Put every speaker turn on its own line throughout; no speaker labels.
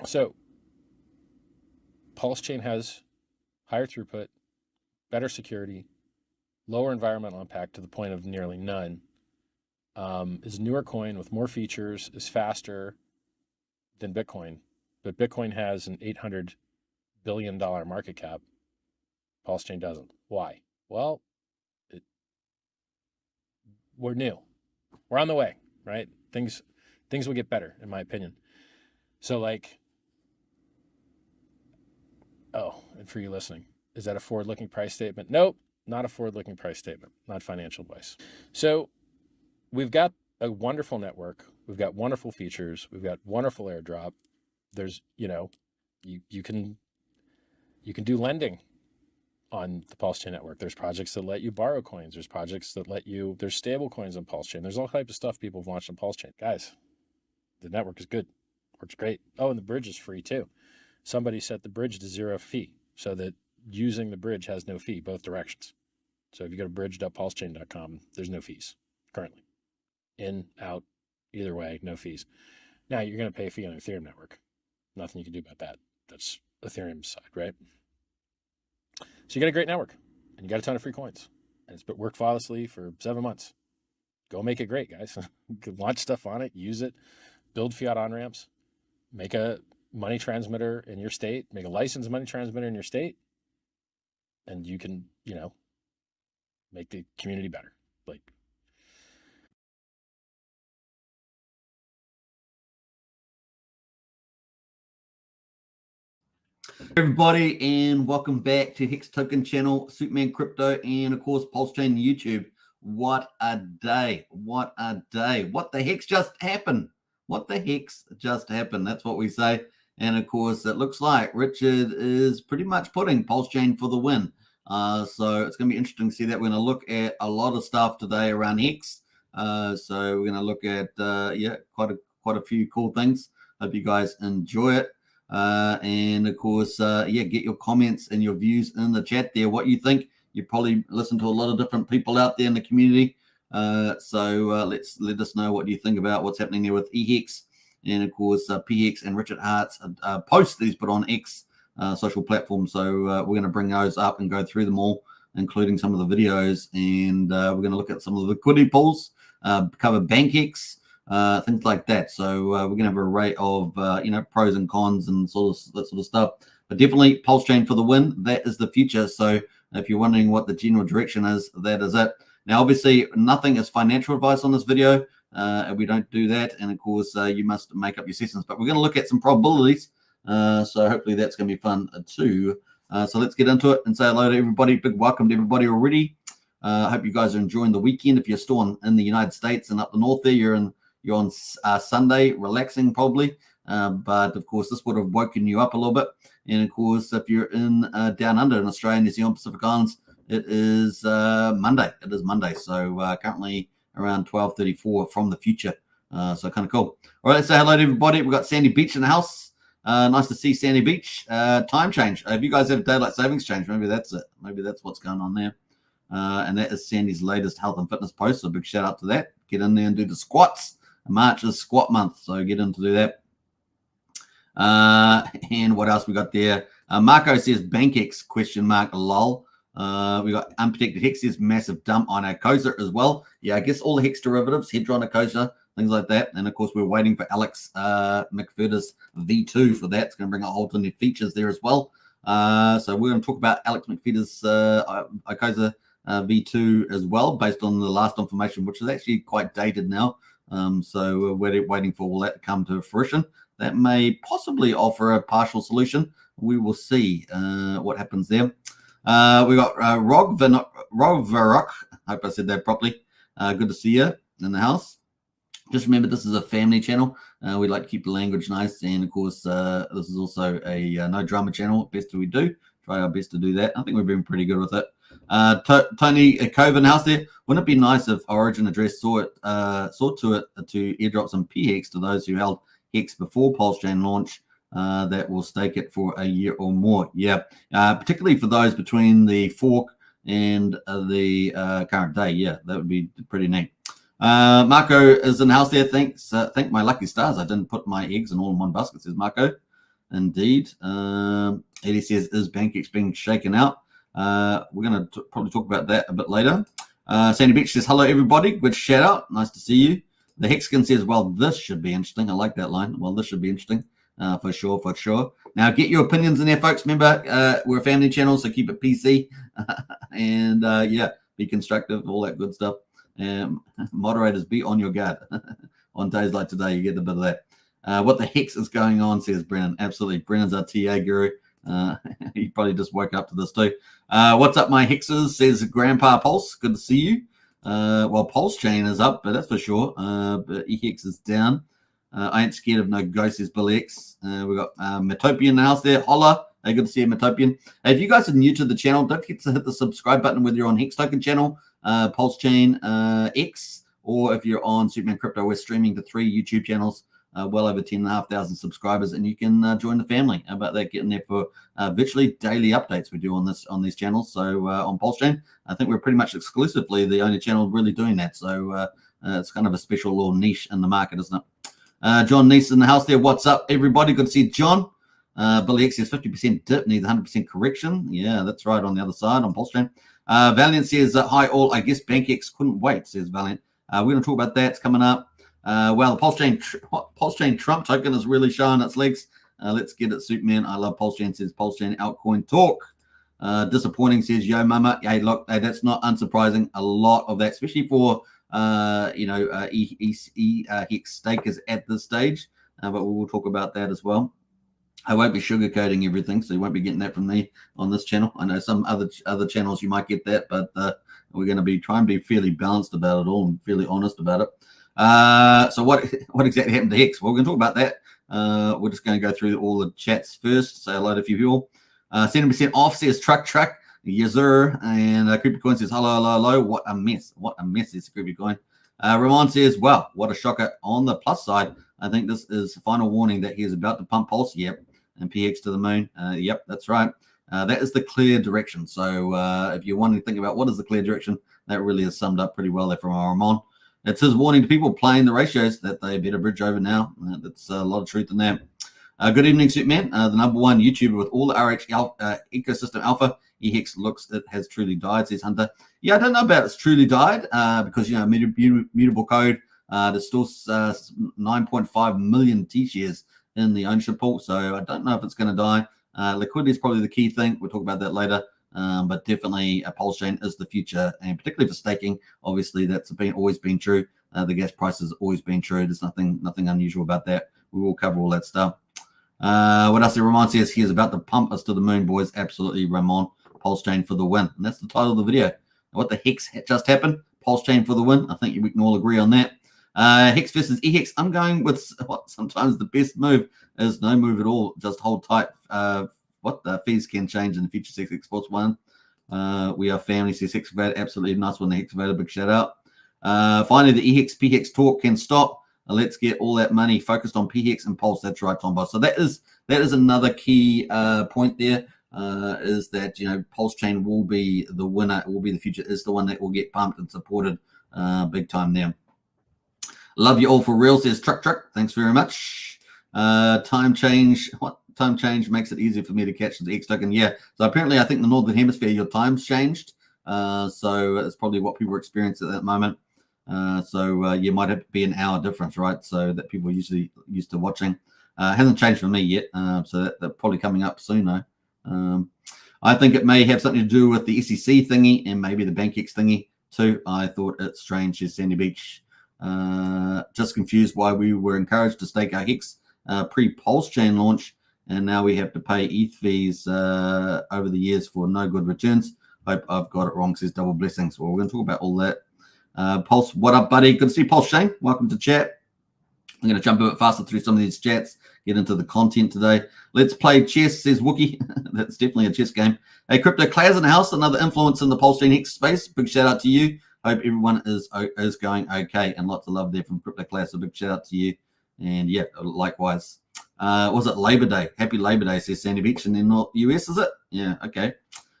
So Pulsechain has higher throughput, better security, lower environmental impact to the point of nearly none, is a newer coin with more features, is faster than Bitcoin. But Bitcoin has an $800 billion market cap. Pulsechain doesn't. Why? Well, we're new. We're on the way, right? Things will get better, in my opinion. So like, oh, and for you listening, is that a forward-looking price statement? Nope, not a forward-looking price statement, not financial advice. So we've got a wonderful network. We've got wonderful features. We've got wonderful airdrop. There's, you can do lending on the Pulsechain network. There's projects that let you borrow coins. There's projects that there's stable coins on Pulsechain. There's all types of stuff people have launched on Pulsechain. Guys, the network is good. Works great. Oh, and the bridge is free too. Somebody set the bridge to 0 fee so that using the bridge has no fee, both directions. So if you go to bridge.pulsechain.com, there's no fees currently. In, out, either way, no fees. Now you're going to pay a fee on the Ethereum network. Nothing you can do about that. That's Ethereum's side, right? So you got a great network and you got a ton of free coins and it's been worked flawlessly for 7 months. Go make it great, guys. Launch stuff on it, use it, build fiat on-ramps, make a money transmitter in your state, make a licensed money transmitter in your state, and you can, make the community better. Like,
everybody, and welcome back to Hex Token channel, Superman Crypto, and of course Pulsechain YouTube. What a day! What a day! What the heck's just happened? What the heck's just happened? That's what we say. And of course, it looks like Richard is pretty much putting Pulsechain for the win. So it's going to be interesting to see that. We're going to look at a lot of stuff today around Hex. So we're going to look at quite a few cool things. Hope you guys enjoy it. And of course, get your comments and your views in the chat there. What you think? You probably listen to a lot of different people out there in the community. So let us know what you think about what's happening there with EHEX. And of course, PX and Richard Hart's posts that he's put on X social platform. So we're going to bring those up and go through them all, including some of the videos. And we're going to look at some of the liquidity pools, cover BankX, things like that. So we're going to have an array of pros and cons and that sort of stuff. But definitely Pulsechain for the win. That is the future. So if you're wondering what the general direction is, that is it. Now, obviously, nothing is financial advice on this video. We don't do that. And of course, you must make up your assessments. But we're going to look at some probabilities. So hopefully that's going to be fun too. So let's get into it and say hello to everybody. Big welcome to everybody already. I hope you guys are enjoying the weekend. If you're still in the United States and up the north there, you're on Sunday, relaxing probably. But of course, this would have woken you up a little bit. And of course, if you're in down under in Australia, New Zealand, Pacific Islands, it is Monday. It is Monday. So currently around 12:34 from the future. So kind of cool. All right, let's say hello to everybody. We've got Sandy Beach in the house. Nice to see Sandy Beach. Time change. If you guys have daylight savings change, maybe that's it. Maybe that's what's going on there. And that is Sandy's latest health and fitness post. So big shout out to that. Get in there and do the squats. March is squat month, so get in to do that. And what else we got there? Marco says BankX ? Lol. We got unprotected Hex says massive dump on Acosa as well. Yeah, I guess all the Hex derivatives, Hedron, Acosa, things like that. And of course, we're waiting for Alex McFertis V2 for that. It's going to bring a whole ton of features there as well. So we're going to talk about Alex McFertis Acosa V2 as well, based on the last information, which is actually quite dated now. So we're waiting for all that to come to fruition. That may possibly offer a partial solution. We will see what happens there. We got Rovvarok. I hope I said that properly. Good to see you in the house. Just remember, this is a family channel. We like to keep the language nice. And of course, this is also a no drama channel. Best we do. Try our best to do that. I think we've been pretty good with it. Tony Coven house there. Wouldn't it be nice if Origin Address saw to it to airdrop some PHEX to those who held Hex before Pulsechain launch that will stake it for a year or more? Yeah, particularly for those between the fork and the current day. Yeah, that would be pretty neat. Marco is in the house there. Thanks. Thank my lucky stars. I didn't put my eggs in all in one basket, says Marco. Indeed. Eddie says, is BankX being shaken out? We're going to probably talk about that a bit later. Sandy Beach says, hello, everybody. Good shout out. Nice to see you. The Hexkin says, well, this should be interesting. I like that line. Well, this should be interesting. For sure, for sure. Now, get your opinions in there, folks. Remember, we're a family channel, so keep it PC. And, yeah, be constructive, all that good stuff. Moderators, be on your guard. On days like today, you get a bit of that. What the hex is going on, says Brennan. Absolutely. Brennan's our TA guru. He probably just woke up to this too. What's up, my hexes, says Grandpa Pulse. Good to see you. Well, Pulsechain is up, but that's for sure. But EHEX is down. I ain't scared of no ghosts, says Billy X. We've got Metopian in the house there. Holla. Hey, good to see you, Metopian. If you guys are new to the channel, don't forget to hit the subscribe button whether you're on Hex Token channel, Pulsechain X, or if you're on Superman Crypto. We're streaming to 3 YouTube channels, well over 10,500 subscribers, and you can join the family. How about that? Getting there for virtually daily updates we do on these channels. So on Pulsechain, I think we're pretty much exclusively the only channel really doing that. So it's kind of a special little niche in the market, isn't it? John Neese in the house there. What's up, everybody? Good to see John. Billy X says 50% dip needs 100% correction. Yeah, that's right on the other side on Pulsechain. Valiant says, hi all. I guess BankX couldn't wait, says Valiant. We're going to talk about that. It's coming up. Well, the Pulsechain Trump token is really showing its legs. Let's get it, Superman. I love Pulsechain, says Pulsechain altcoin talk. Disappointing, says Yo Mama. Hey, look, hey, that's not unsurprising. A lot of that, especially for Hex stakers at this stage. But we will talk about that as well. I won't be sugarcoating everything, so you won't be getting that from me on this channel. I know some other channels you might get that, but we're going to be trying to be fairly balanced about it all and fairly honest about it. So what exactly happened to Hex? Well, we're going to talk about that. We're just going to go through all the chats first. Say hello to a few people. 70% off, says Truck. Yes, sir. And Creepy Coin says, hello. What a mess. What a mess, is Creepy Coin. Ramon says, well, what a shocker. On the plus side, I think this is final warning that he is about to pump Pulse. Yep. And PX to the moon. Yep, that's right. That is the clear direction. So if you want to think about what is the clear direction, that really is summed up pretty well there from Ramon. It's his warning to people playing the ratios that they better bridge over now. That's a lot of truth in that. Good evening, Superman. The #1 YouTuber with all the RH ecosystem alpha. EHEX looks it has truly died, says Hunter. Yeah, I don't know about it's truly died because, you know, mutable code. There's still 9.5 million T-shares in the ownership pool. So I don't know if it's going to die. Liquidity is probably the key thing. We'll talk about that later. But definitely a Pulsechain is the future, and particularly for staking. Obviously, that's always been true. The gas price has always been true. There's nothing unusual about that. We will cover all that stuff. What else? Ramon says he is about to pump us to the moon, boys. Absolutely, Ramon. Pulsechain for the win. And that's the title of the video. What the hex just happened? Pulsechain for the win. I think we can all agree on that. Hex versus EHEX. I'm going with what sometimes the best move is no move at all. Just hold tight. What the fees can change in the future. 6 Exports 1. We are family, says Hexavator. Absolutely nice one, the Hexavator. Big shout out. Finally, the EHEX PHEX talk can stop. Let's get all that money focused on PHEX and Pulse. That's right, Tom Boss. So that is another key point there. Is that, you know, Pulsechain will be the winner, will be the future, is the one that will get pumped and supported big time there. Love you all for real, says Truck. Thanks very much. Time change. What time change makes it easier for me to catch the X token? Yeah. So apparently, I think the Northern Hemisphere, your time's changed. So it's probably what people experience at that moment. So you might have to be an hour difference, right? So that people are usually used to watching. Hasn't changed for me yet. So that's probably coming up soon, though. I think it may have something to do with the SEC thingy and maybe the BankX thingy too. I thought it's strange, says Sandy Beach. Just confused why we were encouraged to stake our Hex pre-Pulsechain launch, and now we have to pay ETH fees over the years for no good returns. Hope I've got it wrong, says Double Blessings. Well, we're going to talk about all that. Pulse, what up, buddy? Good to see Pulsechain. Welcome to chat. I'm going to jump a bit faster through some of these chats, get into the content today. Let's play chess, says Wookie. That's definitely a chess game. Hey, Crypto Claire's in the house, another influence in the Pulsechain Hex space. Big shout out to you. Hope everyone is going okay, and lots of love there from Crypto Claire. So big shout out to you. And yeah, likewise. Was it Labor Day? Happy Labor Day, says Sandy Beach in the US, is it? Yeah, okay.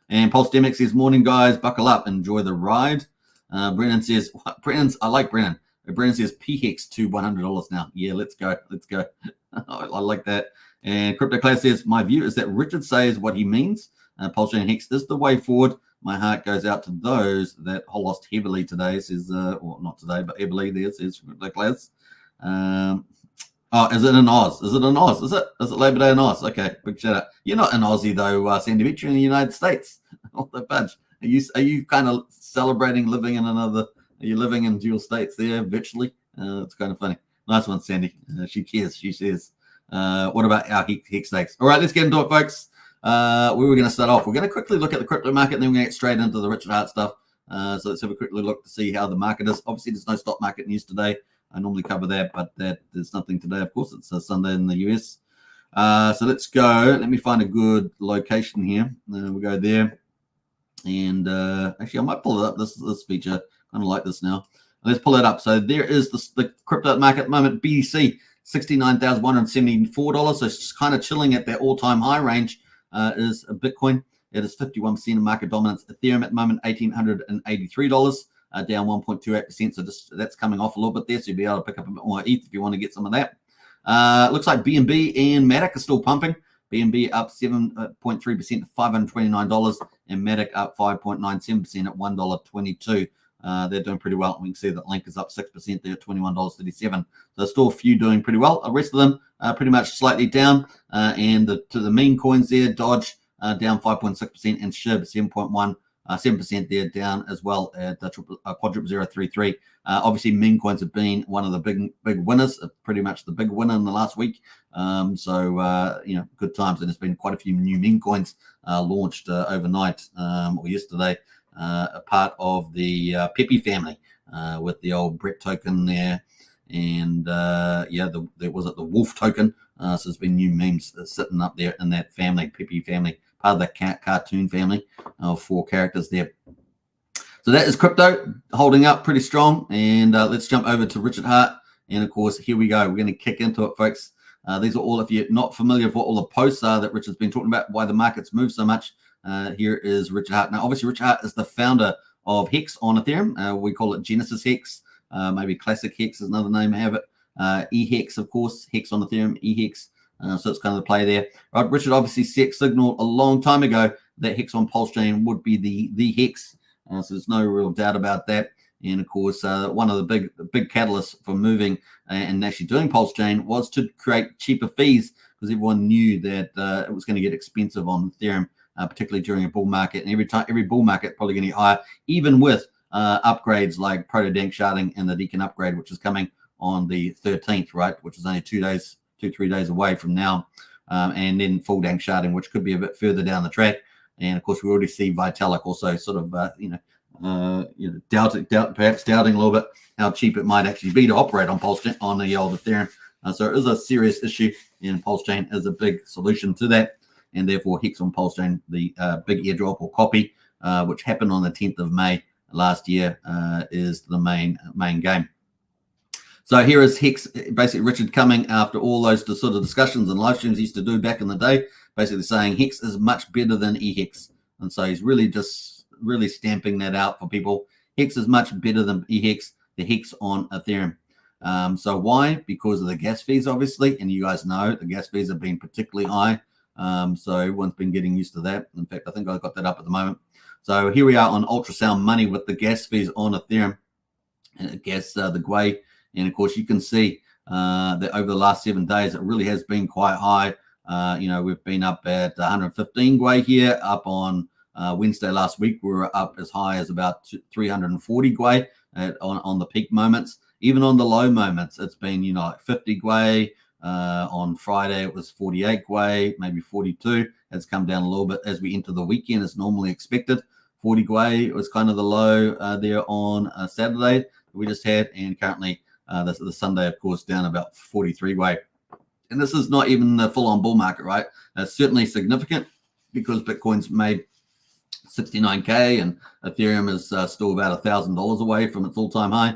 And Pulse Demic says, morning, guys. Buckle up. Enjoy the ride. Brennan says, I like Brennan. Brennan says, PHEX to $100 now. Yeah, let's go. I like that. And Crypto Class says, my view is that Richard says what he means. Pulsechain Hex is the way forward. My heart goes out to those that lost heavily today, says, well, not today, but heavily there, says Crypto Class. Oh, is it in Oz? Is it in Oz? Is it Labor Day in Oz? Okay, big shout out. You're not in Aussie though, Sandy Beach. You're in the United States. What the fudge? Are you kind of celebrating living in another? Are you living in dual states there virtually? It's kind of funny. Nice one, Sandy. She cares. She says. What about our Hex stakes? All right, let's get into it, folks. Where we're going to start off. We're going to quickly look at the crypto market, and then we're going to get straight into the Richard Hart stuff. So let's have a quick look to see how the market is. Obviously, there's no stock market news today. I normally cover that, but there's nothing today. Of course, it's a Sunday in the US. So let's go. Let me find a good location here. We'll go there. And actually, I might pull it up. This feature. I kind of like this now. Let's pull it up. So there is the crypto market at the moment. BTC, $69,174. So it's kind of chilling at that all-time high range. Is a Bitcoin. It is 51% of market dominance. Ethereum at the moment, $1,883. Down 1.28%. So that's coming off a little bit there. So you'll be able to pick up a bit more ETH if you want to get some of that. Looks like BNB and Matic are still pumping. BNB up 7.3% to $529, and Matic up 5.97% at $1.22. They're doing pretty well. We can see that Link is up 6% there at $21.37. So still a few doing pretty well. The rest of them pretty much slightly down. And to the main coins there, Dodge down 5.6%, and SHIB 7% there, down as well at quadruple 033. Obviously, meme coins have been one of the big winners, pretty much the big winner in the last week. Good times, and there's been quite a few new meme coins launched overnight or yesterday, a part of the Pepe family with the old Brett token there, and there was the Wolf token. So there's been new memes sitting up there in that family, Pepe family, part of the cartoon family of 4 characters there. So that is crypto holding up pretty strong. And let's jump over to Richard Hart. And of course, here we go. We're going to kick into it, folks. These are all, if you're not familiar with what all the posts are that Richard's been talking about, why the markets move so much. Here is Richard Hart. Now, obviously, Richard Hart is the founder of Hex on Ethereum. We call it Genesis Hex. Maybe Classic Hex is another name to have it. eHex, of course, Hex on Ethereum, eHex. So it's kind of the play there. Right, Richard obviously signaled a long time ago that Hex on Pulsechain would be the Hex. So there's no real doubt about that. And of course, one of the big catalysts for moving and actually doing Pulsechain was to create cheaper fees, because everyone knew that it was going to get expensive on Ethereum, particularly during a bull market. And every bull market probably going to get higher, even with upgrades like proto-dank sharding and the Deacon upgrade, which is coming on the 13th, right? Which is only 2-3 days away from now. And then full dank sharding, which could be a bit further down the track. And of course, we already see Vitalik also sort of, doubting a little bit how cheap it might actually be to operate on Pulsechain, on the old Ethereum. So it is a serious issue, and Pulsechain is a big solution to that. And therefore, Hex on Pulsechain, the big airdrop or copy, which happened on the 10th of May last year, is the main game. So here is Hex, basically Richard coming after all those sort of discussions and live streams he used to do back in the day, basically saying Hex is much better than eHex. And so he's really stamping that out for people. Hex is much better than eHex, the Hex on Ethereum. So why? Because of the gas fees, obviously. And you guys know the gas fees have been particularly high. So everyone's been getting used to that. In fact, I think I've got that up at the moment. So here we are on ultrasound money with the gas fees on Ethereum. And the Gwei. And of course, you can see that over the last 7 days, it really has been quite high. We've been up at 115 Gwei here. Up on Wednesday last week, we were up as high as about 340 Gwei on the peak moments. Even on the low moments, it's been, like 50 Gwei. On Friday, it was 48 Gwei, maybe 42. It's come down a little bit as we enter the weekend, as normally expected. 40 Gwei was kind of the low there on Saturday we just had, and currently the Sunday, of course, down about 43 Gwei. And this is not even the full-on bull market, right? That's certainly significant because Bitcoin's made 69K and Ethereum is still about $1,000 away from its all-time high.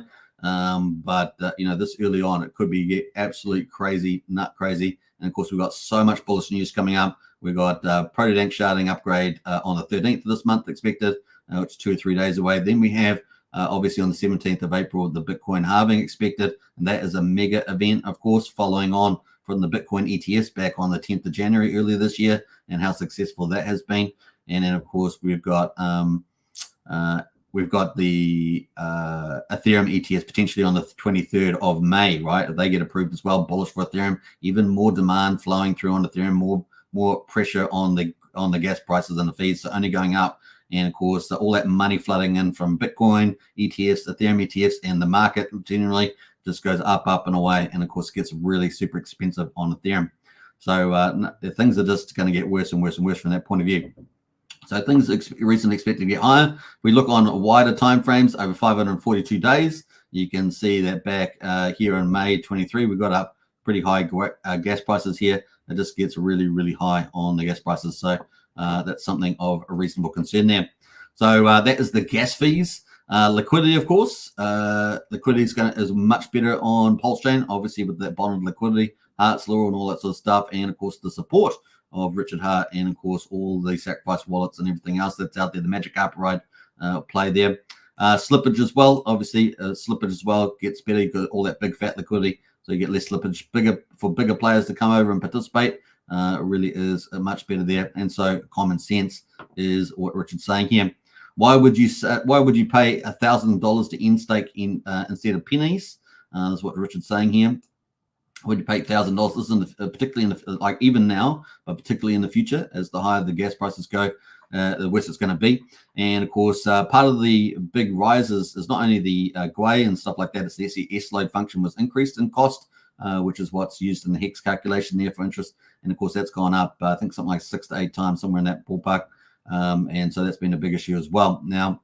But this early on, it could be absolute crazy, nut crazy. And of course, we've got so much bullish news coming up. We've got proto-dank sharding upgrade on the 13th of this month expected, which is 2 or 3 days away. Then we have obviously on the 17th of April, the Bitcoin halving expected. And that is a mega event, of course, following on from the Bitcoin ETFs back on the 10th of January earlier this year, and how successful that has been. And then, of course, we've got the Ethereum ETFs potentially on the 23rd of May, right? If they get approved as well, bullish for Ethereum. Even more demand flowing through on Ethereum, more pressure on the gas prices and the fees, so only going up. And of course, all that money flooding in from Bitcoin ETFs, Ethereum ETFs, and the market generally just goes up and away. And of course, it gets really super expensive on Ethereum. So things are just going to get worse and worse and worse from that point of view. So things recently expected to get higher. If we look on wider time frames over 542 days, you can see that back here in May 23, we got up pretty high gas prices here. It just gets really, really high on the gas prices. So that's something of a reasonable concern there. So that is the gas fees. Liquidity, of course. Liquidity is much better on Pulsechain, obviously with that bonded liquidity, Hart's Law and all that sort of stuff. And of course, the support of Richard Hart, and of course all the Sacrifice wallets and everything else that's out there, the Magic Carpet Ride play there. Slippage as well, obviously slippage as well gets better. You've got all that big fat liquidity, so you get less slippage, bigger players to come over and participate. It really is much better there. And so common sense is what Richard's saying here. Why would you pay $1,000 to in-stake instead of pennies? That's what Richard's saying here. Would you pay $1,000? This is particularly in the, like even now, but particularly in the future, as the higher the gas prices go, the worse it's going to be. And of course, part of the big rises is not only the GUI and stuff like that, it's the SES load function was increased in cost, which is what's used in the Hex calculation there for interest. And of course, that's gone up, I think something like 6 to 8 times, somewhere in that ballpark. And so that's been a big issue as well. Now,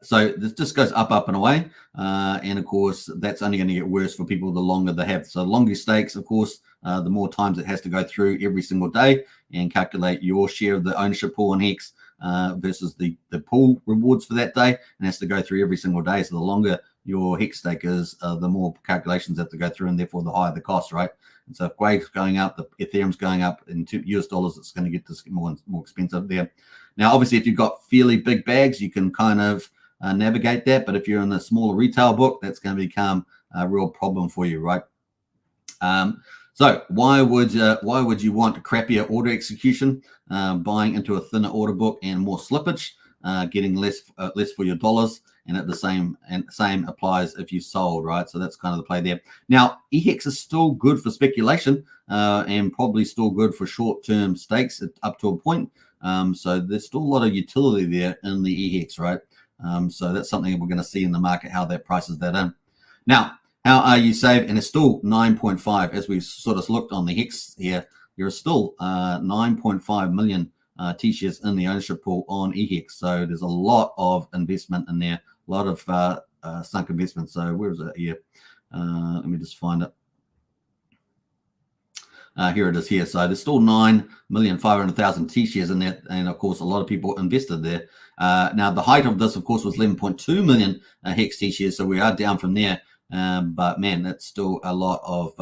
so this just goes up and away. And of course, that's only going to get worse for people the longer they have. So the longer stakes, of course, the more times it has to go through every single day and calculate your share of the ownership pool on Hex versus the pool rewards for that day, and has to go through every single day. So the longer your Hex stake is, the more calculations have to go through, and therefore the higher the cost, right? And so if GUI's going up, the Ethereum's going up in US dollars, it's going to get more expensive there. Now, obviously, if you've got fairly big bags, you can kind of navigate that. But if you're in the smaller retail book, that's going to become a real problem for you, right? So why would you want a crappier order execution, buying into a thinner order book and more slippage, getting less for your dollars? And at the same applies if you sold, right? So that's kind of the play there. Now, EHEX is still good for speculation and probably still good for short-term stakes up to a point. So there's still a lot of utility there in the EHEX, right? So that's something we're going to see in the market, how that prices that in. Now, how are you saved? And it's still 9.5. As we sort of looked on the Hex here, you're still 9.5 million T-shares in the ownership pool on EHEX. So there's a lot of investment in there, a lot of sunk investment. So where is it here? Let me just find it. Here it is here. So there's still 9,500,000 T-shares in there. And of course, a lot of people invested there. Now, the height of this, of course, was 11.2 million Hex T-shares. So we are down from there. But man, that's still a lot of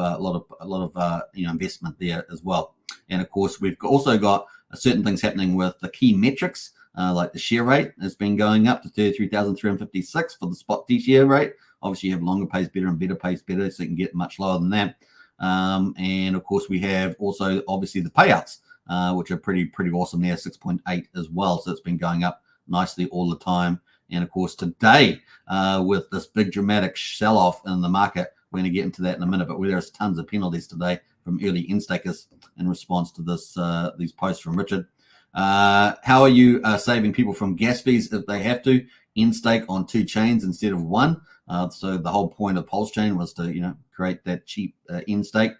investment there as well. And of course, we've also got certain things happening with the key metrics, like the share rate has been going up to 33,356 for the spot T-share rate. Obviously, you have longer pays better and better pays better, so you can get much lower than that. And of course, we have also obviously the payouts, which are pretty awesome there, 6.8 as well. So it's been going up nicely all the time. And of course, today, with this big dramatic sell-off in the market, we're going to get into that in a minute, but there's tons of penalties today from early in-stakers in response to this these posts from Richard. How are you saving people from gas fees if they have to in-stake on 2 chains instead of 1? So the whole point of Pulsechain was to create that cheap in-stake.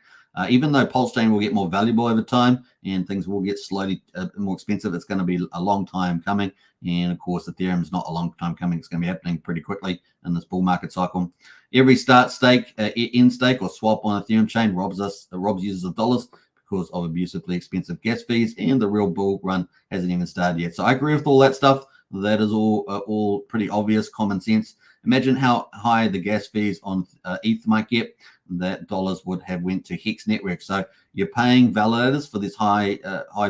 Even though Pulsechain will get more valuable over time and things will get slowly more expensive, it's going to be a long time coming. And of course, Ethereum is not a long time coming. It's going to be happening pretty quickly in this bull market cycle. Every start stake, in-stake or swap on Ethereum chain robs users of dollars because of abusively expensive gas fees, and the real bull run hasn't even started yet. So I agree with all that stuff. That is all pretty obvious, common sense. Imagine how high the gas fees on ETH might get. That dollars would have went to Hex Network. So you're paying validators for these high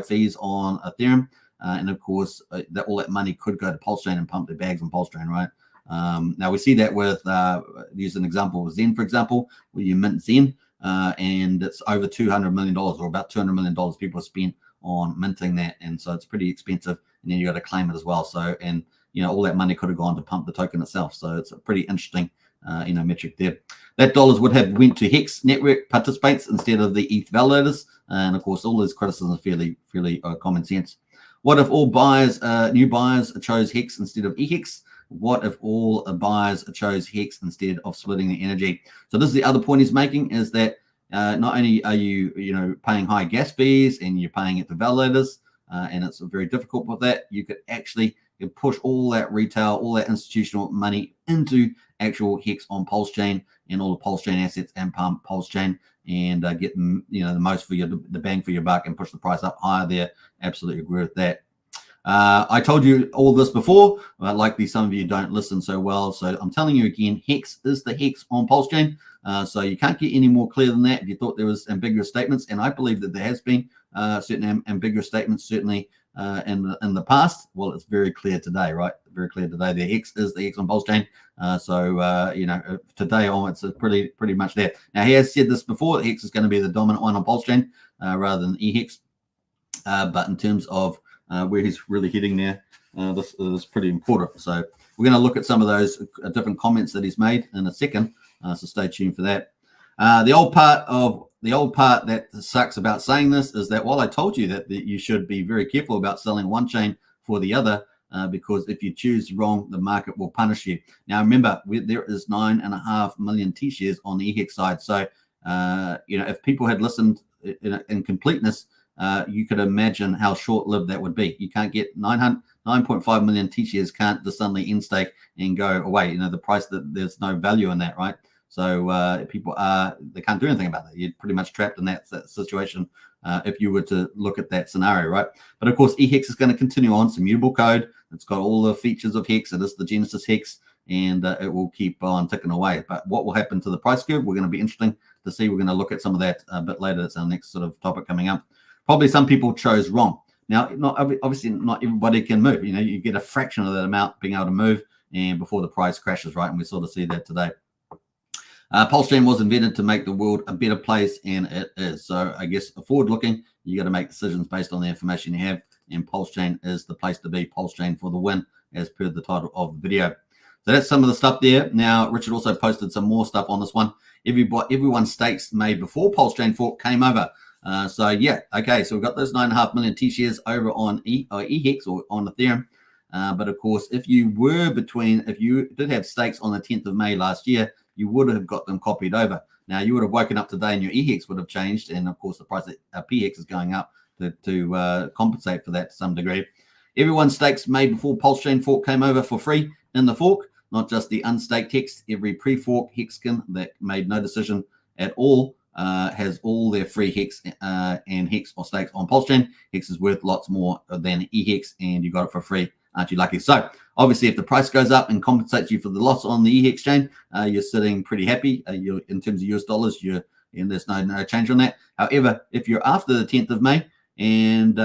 fees on Ethereum, and of course all that money could go to Pulsechain and pump their bags on Pulsechain, right? Now we see that with use an example with Zen, for example, where you mint Zen. and it's over $200 million, or about $200 million people have spent on minting that, and so it's pretty expensive. And then you got to claim it as well. So, and all that money could have gone to pump the token itself. So it's a pretty interesting metric there. That dollars would have went to Hex network participants instead of the ETH validators, and of course all this criticism is fairly common sense. What if all buyers, new buyers, chose Hex instead of eHex? What if all buyers chose Hex instead of splitting the energy? So this is the other point he's making, is that not only are you paying high gas fees and you're paying it to validators, and it's very difficult with that, you could actually push all that retail, all that institutional money into actual Hex on Pulsechain and all the Pulsechain assets and pump Pulsechain, and get the most for the bang for your buck and push the price up higher there. Absolutely agree with that. I told you all this before, but likely some of you don't listen so well, so I'm telling you again, Hex is the Hex on Pulsechain. So you can't get any more clear than that. If you thought there was ambiguous statements, and I believe that there has been certain ambiguous statements, certainly in the past, well, it's very clear today, right? Very clear today. The Hex is the Hex on Pulsechain. Today on, it's pretty much there. Now, he has said this before, that Hex is going to be the dominant one on Pulsechain rather than eHex. But in terms of where he's really heading there, this is pretty important. So we're going to look at some of those different comments that he's made in a second. So stay tuned for that. The old part that sucks about saying this is that while I told you that you should be very careful about selling one chain for the other, because if you choose wrong, the market will punish you. Now remember, there is 9.5 million T-shares on the eHex side. So if people had listened in completeness, you could imagine how short-lived that would be. You can't get 9.5 million T-shares can't just suddenly in-stake and go away. The price, that there's no value in that, right? So people they can't do anything about that. You're pretty much trapped in that situation if you were to look at that scenario, right? But of course, eHex is going to continue on. It's immutable code. It's got all the features of Hex. It is the Genesis Hex, and it will keep on ticking away. But what will happen to the price curve? We're going to be interesting to see. We're going to look at some of that a bit later. That's our next sort of topic coming up. Probably some people chose wrong. Now, obviously not everybody can move. You get a fraction of that amount being able to move, and before the price crashes, right? And we sort of see that today. Pulsechain was invented to make the world a better place, and it is. So I guess forward-looking, you got to make decisions based on the information you have, and Pulsechain is the place to be. Pulsechain for the win, as per the title of the video. So that's some of the stuff there. Now, Richard also posted some more stuff on this one. Everyone's stakes made before Pulsechain fork came over. So yeah, okay. So we've got those 9.5 million T-shares over on eHex or on Ethereum. But of course, if you did have stakes on the 10th of May last year, you would have got them copied over. Now, you would have woken up today and your eHex would have changed. And of course, the price of PHEX is going up to compensate for that to some degree. Everyone's stakes made before Pulsechain fork came over for free in the fork, not just the unstaked Hex. Every pre-fork Hexkin that made no decision at all has all their free Hex and Hex or stakes on Pulsechain. Hex is worth lots more than eHex, and you got it for free. Aren't you lucky? So obviously, if the price goes up and compensates you for the loss on the eHex chain, you're sitting pretty happy. You're in terms of US dollars, and there's no change on that. However, if you're after the 10th of May and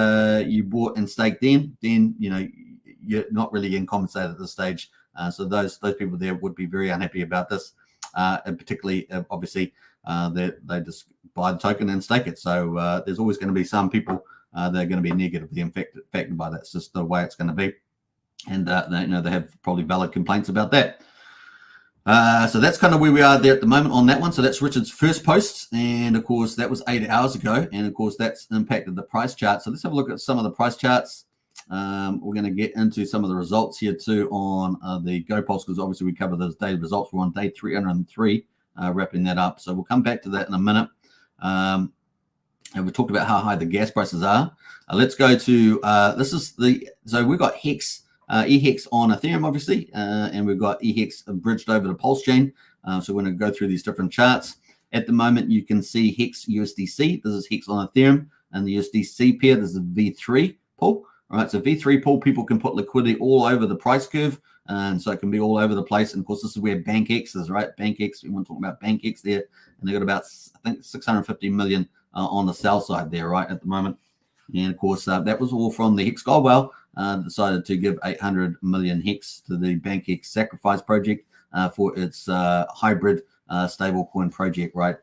you bought and staked then you're not really getting compensated at this stage. So those people there would be very unhappy about this, and particularly obviously they just buy the token and stake it. So there's always going to be some people that are going to be negatively affected by that. It's just the way it's going to be. And they have probably valid complaints about that. So that's kind of where we are there at the moment on that one. So that's Richard's first post, and of course that was 8 hours ago, and of course that's impacted the price chart. So let's have a look at some of the price charts. We're going to get into some of the results here too on the GoPulse, because obviously we cover those daily results. We're on day 303, wrapping that up. So we'll come back to that in a minute. And we talked about how high the gas prices are. Let's go to so we've got Hex. eHex on Ethereum, obviously, and we've got eHex bridged over to Pulsechain. So we're going to go through these different charts. At the moment, you can see Hex USDC. This is Hex on Ethereum, and the USDC pair. This is a V3 pool. All right, so V3 pool, people can put liquidity all over the price curve, and so it can be all over the place. And of course, this is where BankX is, right? BankX, we want to talk about BankX there, and they've got about, I think, 650 million on the sell side there, right, at the moment. And of course, that was all from the Hex Gold Whale. Decided to give 800 million Hex to the BankX Sacrifice project for its hybrid stablecoin project, right?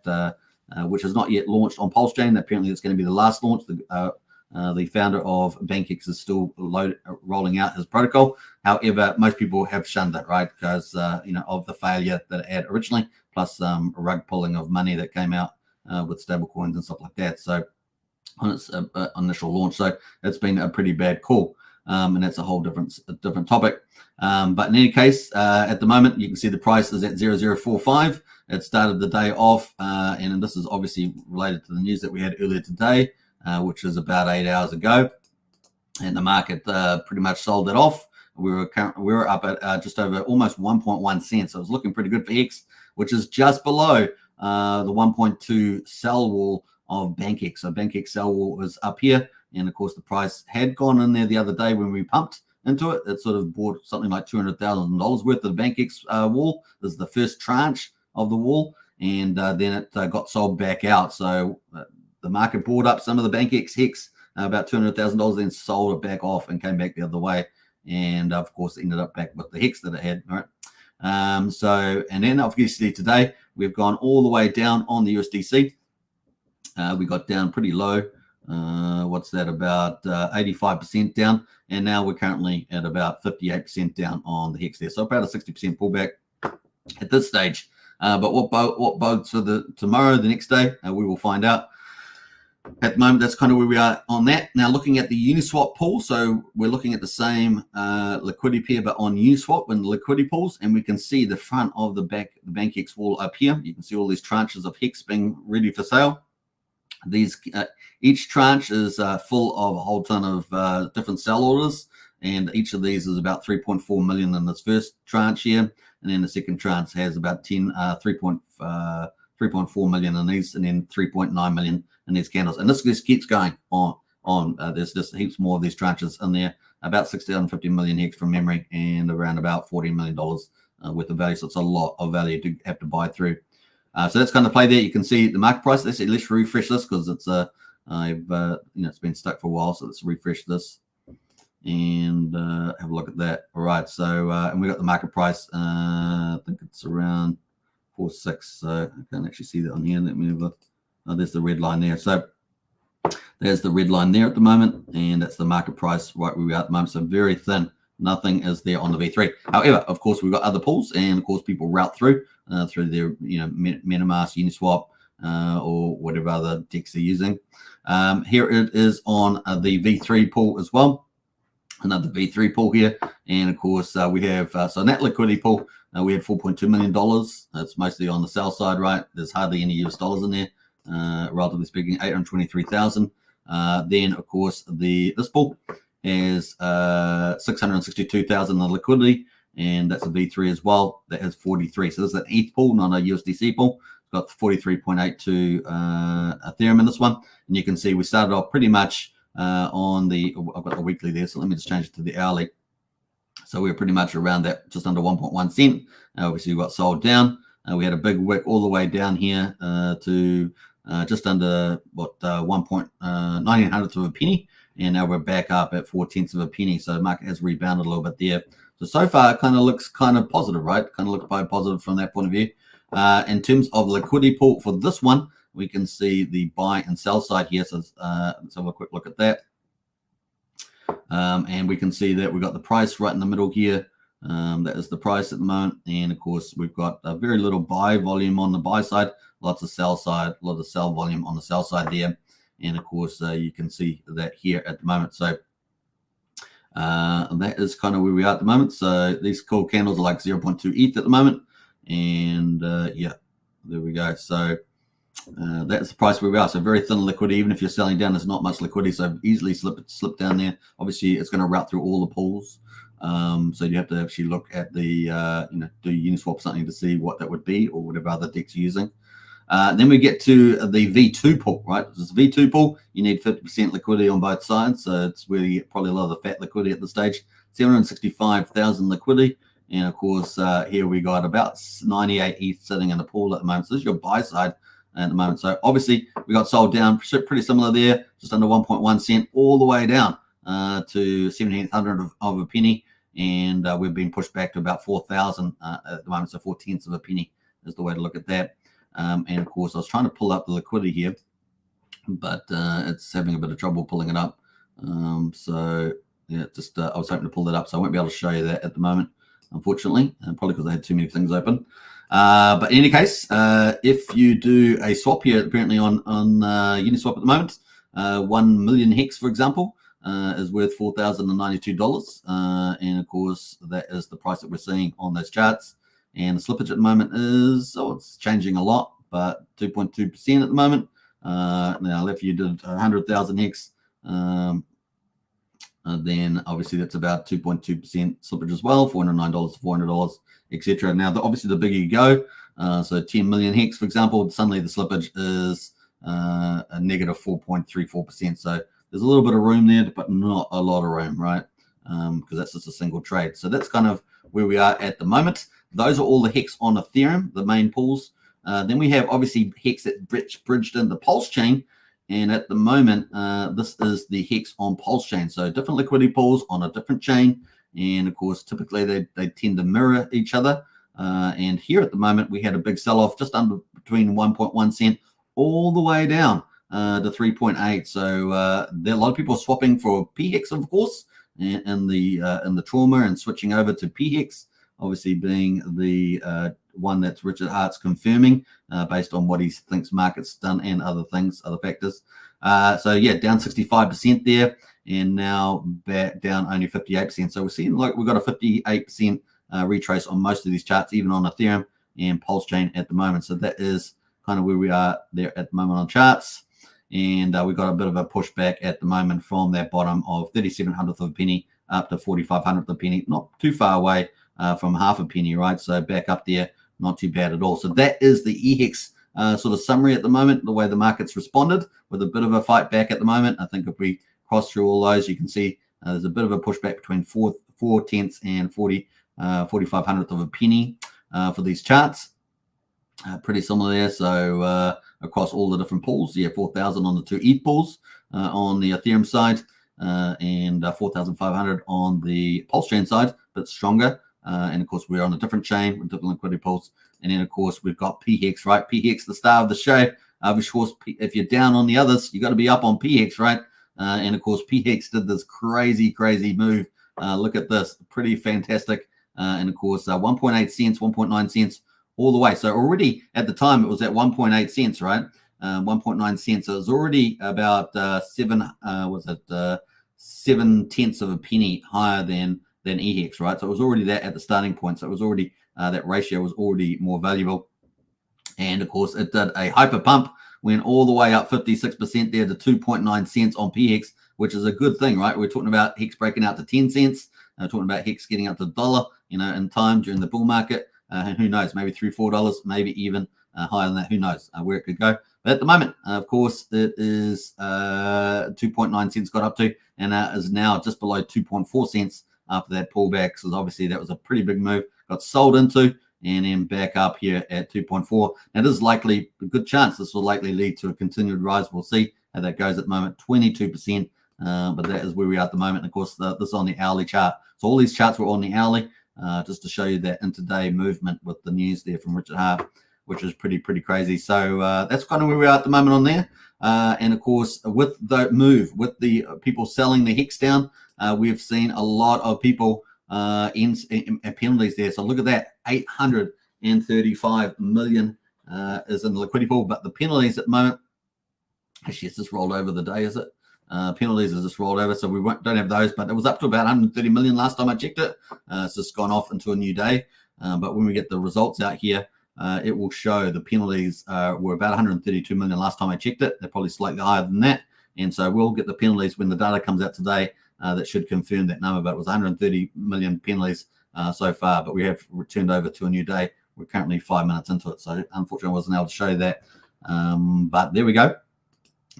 which is not yet launched on Pulsechain. Apparently, it's going to be the last launch. The founder of BankX is still rolling out his protocol. However, most people have shunned it, right? Because of the failure that it had originally, plus rug pulling of money that came out with stable coins and stuff like that. So on its initial launch, so it's been a pretty bad call, and that's a whole different topic. But in any case, at the moment, you can see the price is at 0045. It started the day off, and this is obviously related to the news that we had earlier today, which is about 8 hours ago, and the market pretty much sold it off. We were up at just over almost 1.1 cents, so it was looking pretty good for Hex, which is just below the 1.2 sell wall of BankX. So BankX sell wall was up here, and of course the price had gone in there the other day when we pumped into it. It sort of bought something like $200,000 worth of the BankX wall. This is the first tranche of the wall, and then it got sold back out. So the market bought up some of the BankX Hex, about $200,000, then sold it back off and came back the other way, and of course ended up back with the Hex that it had. All right. And then obviously today we've gone all the way down on the USDC. We got down pretty low. What's that? About 85% down, and now we're currently at about 58% down on the Hex there. So about a 60% pullback at this stage. But what bodes for tomorrow, the next day, we will find out. At the moment, that's kind of where we are on that. Now, looking at the Uniswap pool, so we're looking at the same liquidity pair, but on Uniswap when the liquidity pools, and we can see the front of the BankX wall up here. You can see all these tranches of Hex being ready for sale. These each tranche is full of a whole ton of different sell orders, and each of these is about 3.4 million in this first tranche here, and then the second tranche has about 3.4 million in these, and then 3.9 million in these candles, and this just keeps going on. There's just heaps more of these tranches in there, about 650 million Hex from memory, and around about $14 million worth of value. So it's a lot of value to have to buy through. So that's kind of play there. You can see the market price. Let's refresh this because it's it's been stuck for a while. So let's refresh this and have a look at that. All right. So and we got the market price. I think it's around 4.6. So I can't actually see that on here. Let me have a look. Oh, there's the red line there. So there's the red line there at the moment, and that's the market price right where we are at the moment. So very thin. Nothing is there on the V3. However, of course, we've got other pools, and of course, people route through their MetaMask, Uniswap, or whatever other DEX they're using. Here it is on the V3 pool as well. Another V3 pool here, and of course, we have so in that liquidity pool, we had $4.2 million. It's mostly on the sell side, right? There's hardly any US dollars in there, relatively speaking. 823,000. Then, of course, this pool is 662,000 in liquidity, and that's a V3 as well. That has 43. So this is an ETH pool, not a USDC pool. It's got 43.82 Ethereum in this one, and you can see we started off pretty much on the. I've got the weekly there, so let me just change it to the hourly. So we were pretty much around that, just under 1.1 cent. Obviously, we got sold down. We had a big wick all the way down here to just under 1.19 of a penny. And now we're back up at 0.4 of a penny. So the market has rebounded a little bit there. So far, it kind of looks kind of positive, right? Kind of looks quite positive from that point of view. In terms of liquidity pool for this one, we can see the buy and sell side here. So let's have a quick look at that. And we can see that we've got the price right in the middle here. That is the price at the moment. And of course, we've got very little buy volume on the buy side, lots of sell side, a lot of sell volume on the sell side there. And of course, you can see that here at the moment. So that is kind of where we are at the moment. So these cool candles are like 0.2 ETH at the moment. And yeah, there we go. So that's the price where we are. So very thin liquidity. Even if you're selling down, there's not much liquidity. So easily slip down there. Obviously, it's going to route through all the pools. So you have to actually look at the, do Uniswap something to see what that would be or whatever other DEX you're using. Then we get to the V2 pool, right? This V2 pool, you need 50% liquidity on both sides. So it's where you get probably a lot of the fat liquidity at this stage. 765,000 liquidity. And of course, here we got about 98 ETH sitting in the pool at the moment. So this is your buy side at the moment. So obviously, we got sold down pretty similar there, just under 1.1 cent, all the way down to 1,700 of a penny. And we've been pushed back to about 4,000 at the moment. So 0.4 of a penny is the way to look at that. And of course, I was trying to pull up the liquidity here, but it's having a bit of trouble pulling it up. So yeah, just I was hoping to pull that up, so I won't be able to show you that at the moment, unfortunately, probably because I had too many things open. But in any case, if you do a swap here, apparently on Uniswap at the moment, 1 million hex, for example, is worth $4,092. And of course, that is the price that we're seeing on those charts. And the slippage at the moment is, it's changing a lot, but 2.2% at the moment. Now, if you did 100,000 hex, then obviously that's about 2.2% slippage as well, $409 to $400, etc. Now, obviously, the bigger you go, so 10 million hex, for example, suddenly the slippage is a negative 4.34%. So there's a little bit of room there, but not a lot of room, right? Because that's just a single trade. So that's kind of where we are at the moment. Those are all the hex on Ethereum, the main pools. Then we have obviously hex that bridged in the Pulsechain. And at the moment, this is the hex on Pulsechain. So different liquidity pools on a different chain. And of course, typically they tend to mirror each other. And here at the moment, we had a big sell-off just under between 1.1 cent all the way down to 3.8. So there are a lot of people swapping for PHEX, of course, in the trauma and switching over to PHEX, obviously being the one that's Richard Hart's confirming based on what he thinks market's done and other things, other factors. So yeah, down 65% there, and now back down only 58%. So we're seeing like we've got a 58% retrace on most of these charts, even on Ethereum and Pulsechain at the moment. So that is kind of where we are there at the moment on charts. And we've got a bit of a pushback at the moment from that bottom of 37/100th of a penny up to 45/100th of a penny, not too far away from half a penny, right? So back up there, not too bad at all. So that is the EHEX sort of summary at the moment, the way the market's responded with a bit of a fight back at the moment. I think if we cross through all those, you can see there's a bit of a pushback between 4/10 and 45/100th of a penny for these charts. Pretty similar there. So across all the different pools, yeah, 4,000 on the two ETH pools on the Ethereum side, and 4,500 on the Pulsechain side, but stronger. And of course, we're on a different chain with different liquidity pools. And then, of course, we've got PHEX, right? PHEX, the star of the show. Of course, if you're down on the others, you got to be up on PHEX, right? And of course, PHEX did this crazy move. Look at this, pretty fantastic. And of course, 1.8 cents, 1.9 cents, all the way. So already at the time, it was at 1.8 cents, right? 1.9 cents. So it was already about 7/10 of a penny higher than EHEX, right? So it was already that at the starting point. So it was already that ratio was already more valuable. And of course, it did a hyper pump, went all the way up 56% there to 2.9 cents on PHEX, which is a good thing, right? We're talking about HEX breaking out to 10 cents. Talking about HEX getting up to $1, in time during the bull market. And who knows, maybe $3, $4, maybe even higher than that. Who knows where it could go. But at the moment, of course, it is 2.9 cents got up to, and is now just below 2.4 cents after that pullback. So obviously that was a pretty big move. Got sold into, and then back up here at 2.4. Now, this is likely a good chance this will likely lead to a continued rise. We'll see how that goes at the moment. 22%, but that is where we are at the moment. And of course, this is on the hourly chart. So all these charts were on the hourly. Just to show you that intraday movement with the news there from Richard Hart, which is pretty crazy. So that's kind of where we are at the moment on there. And of course, with the move, with the people selling the HEX down, we've seen a lot of people in penalties there. So look at that, 835 million is in the liquidity pool, but the penalties at the moment, actually it's just rolled over the day, is it? Penalties is just rolled over, so we don't have those, but it was up to about 130 million last time I checked it. It's just gone off into a new day. But when we get the results out here, it will show the penalties were about 132 million last time I checked it. They're probably slightly higher than that. And so we'll get the penalties when the data comes out today. That should confirm that number, but it was 130 million penalties so far. But we have returned over to a new day. We're currently 5 minutes into it, so unfortunately I wasn't able to show that. But there we go.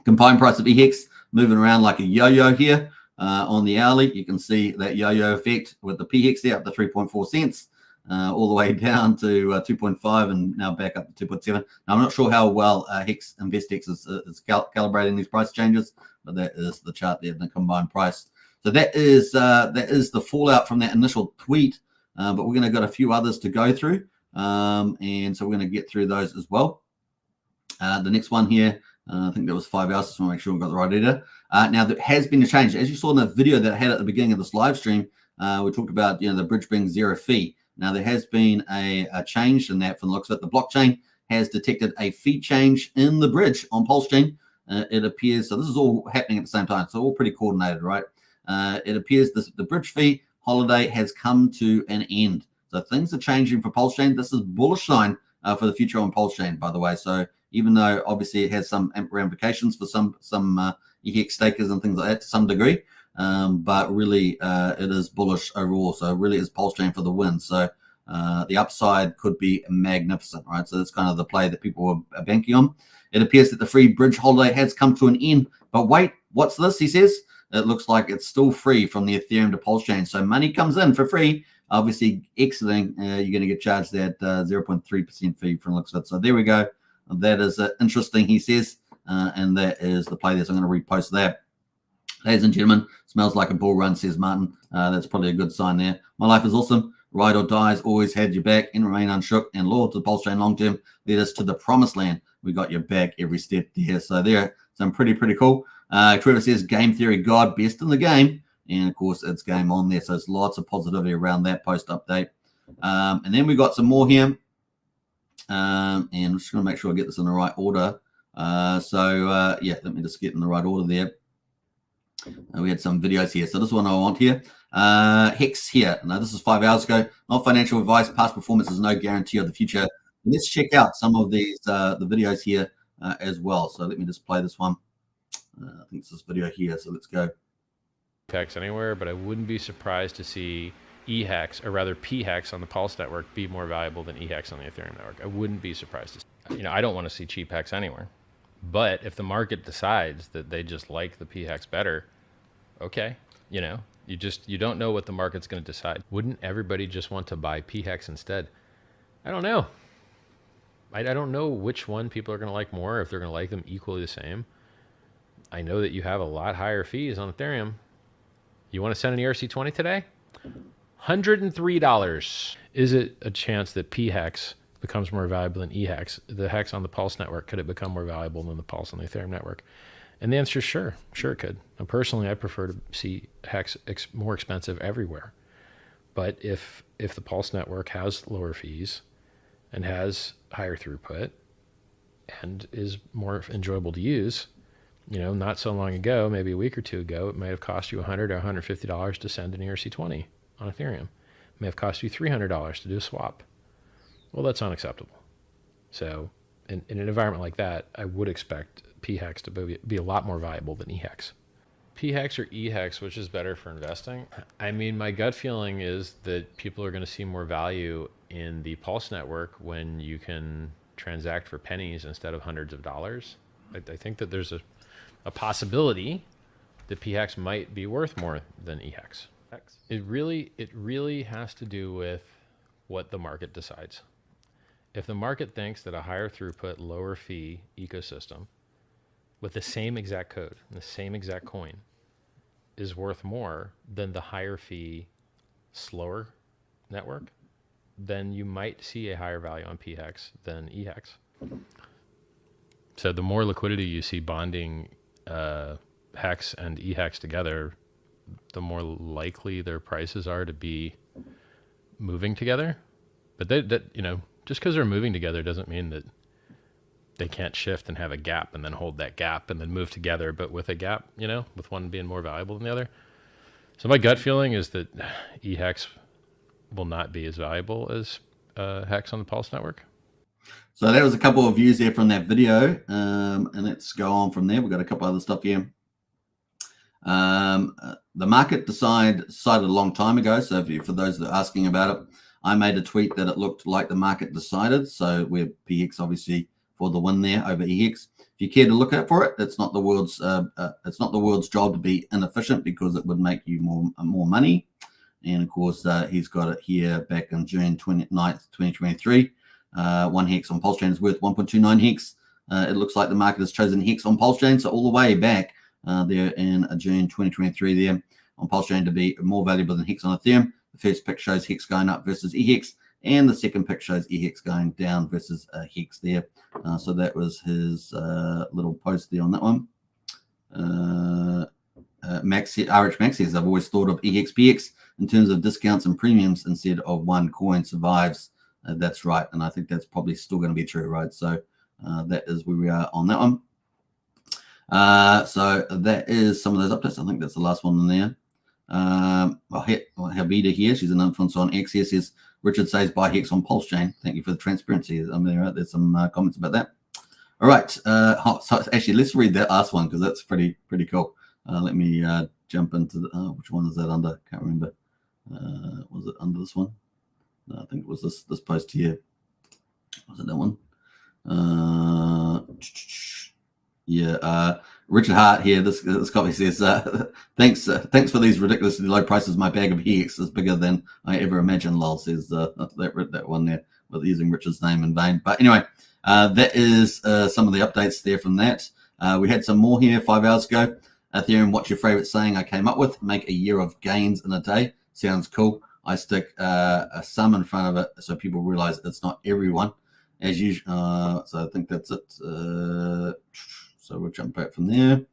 Combined price of EHEX moving around like a yo-yo here on the hourly. You can see that yo-yo effect with the PHEX there up to 3.4 cents, all the way down to 2.5 and now back up to 2.7. Now, I'm not sure how well HEX InvestX is calibrating these price changes, but that is the chart there, the combined price. So that is the fallout from that initial tweet, but we're going to got a few others to go through, and so we're going to get through those as well. The next one here, I think that was 5 hours. Just want to make sure we got the right data. Now, there has been a change. As you saw in the video that I had at the beginning of this live stream, we talked about the bridge being 0 fee. Now, there has been a change in that from the looks of it. The blockchain has detected a fee change in the bridge on Pulsechain. It appears, so this is all happening at the same time. So all pretty coordinated, right? It appears the bridge fee holiday has come to an end. So things are changing for Pulsechain. This is bullish sign for the future on Pulsechain, by the way. So even though obviously it has some ramifications for some EHEX stakers and things like that to some degree, but really it is bullish overall. So it really is Pulsechain for the win. So the upside could be magnificent, right? So that's kind of the play that people are banking on. It appears that the free bridge holiday has come to an end. But wait, what's this? He says it looks like it's still free from the Ethereum to Pulsechain. So money comes in for free. Obviously, exiting, you're going to get charged that 0.3% fee from the looks of it. So there we go. That is interesting, he says, and that is the play there. So I'm going to repost that. Ladies and gentlemen, smells like a bull run, says Martin. That's probably a good sign there. My life is awesome. Ride or dies, always had your back and remain unshook and loyal to the Pulsechain long term. Lead us to the promised land. We got your back every step there. So there, some pretty cool. Trevor says, game theory, God, best in the game. And of course, it's game on there. So there's lots of positivity around that post update. And then we got some more here. And I'm just going to make sure I get this in the right order. Yeah, let me just get in the right order there. We had some videos here. So this one I want here. Hex here. Now, this is 5 hours ago. Not financial advice. Past performance is no guarantee of the future. Let's check out some of these the videos here as well. So let me just play this one. I think it's this video here. So let's go.
Hex anywhere, but I wouldn't be surprised to see EHEX, or rather PHEX on the Pulse network, be more valuable than EHEX on the Ethereum network. I wouldn't be surprised to see. I don't want to see cheap hex anywhere. But if the market decides that they just like the PHEX better, okay, you don't know what the market's going to decide. Wouldn't everybody just want to buy PHEX instead? I don't know. I don't know which one people are going to like more, if they're going to like them equally the same. I know that you have a lot higher fees on Ethereum. You want to send an ERC20 today? $103. Is it a chance that PHEX becomes more valuable than EHEX? The hex on the Pulse network, could it become more valuable than the Pulse on the Ethereum network? And the answer is sure. Sure it could. And personally, I prefer to see hex more expensive everywhere. But if the Pulse network has lower fees and has higher throughput and is more enjoyable to use, not so long ago, maybe a week or two ago, it may have cost you $100 or $150 to send an ERC20 on Ethereum. It may have cost you $300 to do a swap. Well, that's unacceptable. So in an environment like that, I would expect PHEX to be a lot more valuable than EHEX. PHEX or EHEX, which is better for investing? I mean, my gut feeling is that people are going to see more value in the Pulse network when you can transact for pennies instead of hundreds of dollars. I think that there's a possibility that PHEX might be worth more than EHEX. It really has to do with what the market decides. If the market thinks that a higher throughput, lower fee ecosystem with the same exact code and the same exact coin is worth more than the higher fee, slower network, then you might see a higher value on PHEX than EHEX. So the more liquidity you see bonding Hex and EHEX together, the more likely their prices are to be moving together. But just because they're moving together doesn't mean that they can't shift and have a gap and then hold that gap and then move together, but with a gap, with one being more valuable than the other. So my gut feeling is that EHEX will not be as valuable as Hex on the Pulse network.
So that was a couple of views there from that video, and let's go on from there. We've got a couple other stuff here. The market decided a long time ago. So for those that are asking about it, I made a tweet that it looked like the market decided. So we're PHEX obviously for the win there over EHEX. If you care to look out for it, it's not the world's job to be inefficient, because it would make you more money. And of course, he's got it here back on June 29th, 2023. 1 hex on Pulsechain is worth 1.29 hex. It looks like the market has chosen hex on Pulsechain, so all the way back there in June 2023 there on Pulsechain to be more valuable than hex on Ethereum. The first pick shows hex going up versus EHEX, And the second pick shows EHEX going down versus Hex there. So that was his little post there on that one. Max, RH Max says, I've always thought of EHEX in terms of discounts and premiums instead of one coin survives. That's right. And I think that's probably still going to be true, right? So that is where we are on that one. So that is some of those updates. I think that's the last one in there. Habida here, she's an influencer on X. Here says, Richard says buy Hex on Pulsechain. Thank you for the transparency. I mean, right, there's some comments about that. All right. So actually, let's read that last one because that's pretty cool. Let me jump into the, which one is that under? Can't remember. Was it under this one? No, I think it was this post here. Was it that one? Richard Hart here. This copy says, thanks for these ridiculously low prices. My bag of Hex is bigger than I ever imagined. Lol says that one there with using Richard's name in vain. But anyway, that is some of the updates there from that. We had some more here 5 hours ago. Ethereum, what's your favorite saying I came up with? Make a year of gains in a day. Sounds cool. I stick a sum in front of it so people realize it's not everyone as usual. So I think that's it. So we'll jump back from there.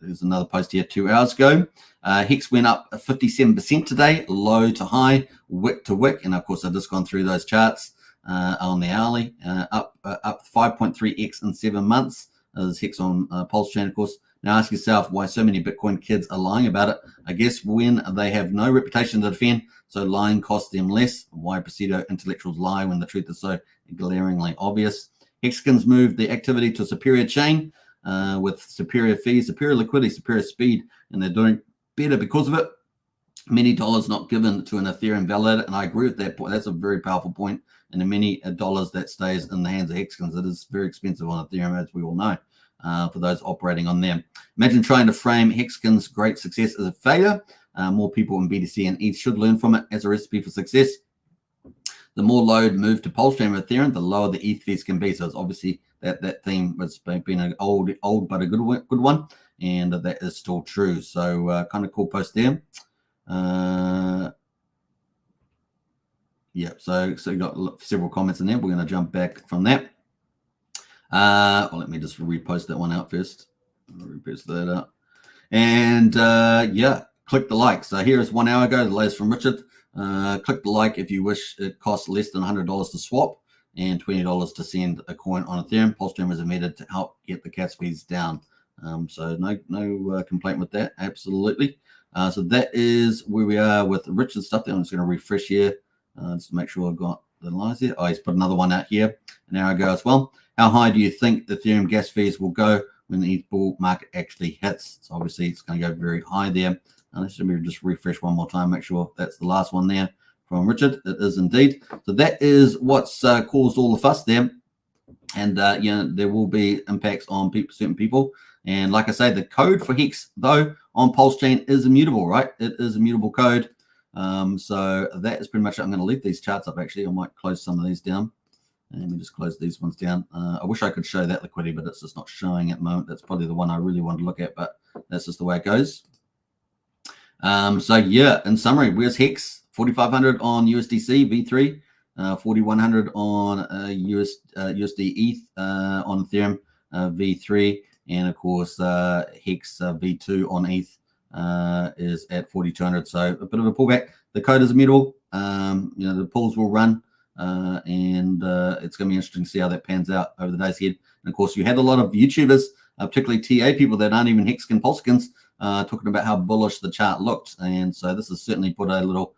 There's another post here 2 hours ago. Hex went up 57% today, low to high, wick to wick. And of course, I've just gone through those charts on the hourly, up 5.3x in 7 months. There's Hex on Pulsechain, of course. Now ask yourself why so many Bitcoin kids are lying about it. I guess when they have no reputation to defend, so lying costs them less. Why pseudo intellectuals lie when the truth is so glaringly obvious. Hexkins moved the activity to a superior chain with superior fees, superior liquidity, superior speed, and they're doing better because of it. Many dollars not given to an Ethereum validator, and I agree with that point. That's a very powerful point. And the many dollars that stays in the hands of Hexkins, it is very expensive on Ethereum, as we all know, for those operating on them. Imagine trying to frame Hexkins' great success as a failure. More people in BTC and ETH should learn from it as a recipe for success. The more load moved to Pulsechain with Ethereum, the lower the ETH fees can be. So it's obviously that theme has been an old but a good one, and that is still true. So kind of cool post there. Yeah, so you got several comments in there. We're going to jump back from that. Well, let me just repost that one out first. I'll repost that out. And yeah, click the like. So here is 1 hour ago, the latest from Richard. Click the like if you wish. It costs less than $100 to swap and $20 to send a coin on Ethereum. Pulsechain was invented to help get the gas fees down. So no complaint with that. Absolutely. So that is where we are with Richard's stuff. I'm just going to refresh here just to make sure I've got the lines here. Oh, he's put another one out here an hour ago as well. How high do you think the Ethereum gas fees will go when the ETH bull market actually hits? So obviously it's going to go very high there. Let's just refresh one more time, make sure that's the last one there from Richard. It is indeed. So that is what's caused all the fuss there. And there will be impacts on certain people. And like I say, the code for Hex, though, on Pulsechain is immutable, right? It is immutable code. So that is pretty much it. I'm going to leave these charts up, actually. I might close some of these down. And let me just close these ones down. I wish I could show that liquidity, but it's just not showing at the moment. That's probably the one I really want to look at, but that's just the way it goes. So yeah, in summary, where's Hex? 4,500 on USDC V3, 4,100 on USD ETH on Ethereum V3, and of course Hex V2 on ETH is at 4,200. So a bit of a pullback. The code is immutable. The pools will run, and it's going to be interesting to see how that pans out over the days ahead. And of course, you had a lot of YouTubers, particularly TA people that aren't even Hexkin Pulsekins, talking about how bullish the chart looked. And so this has certainly put a little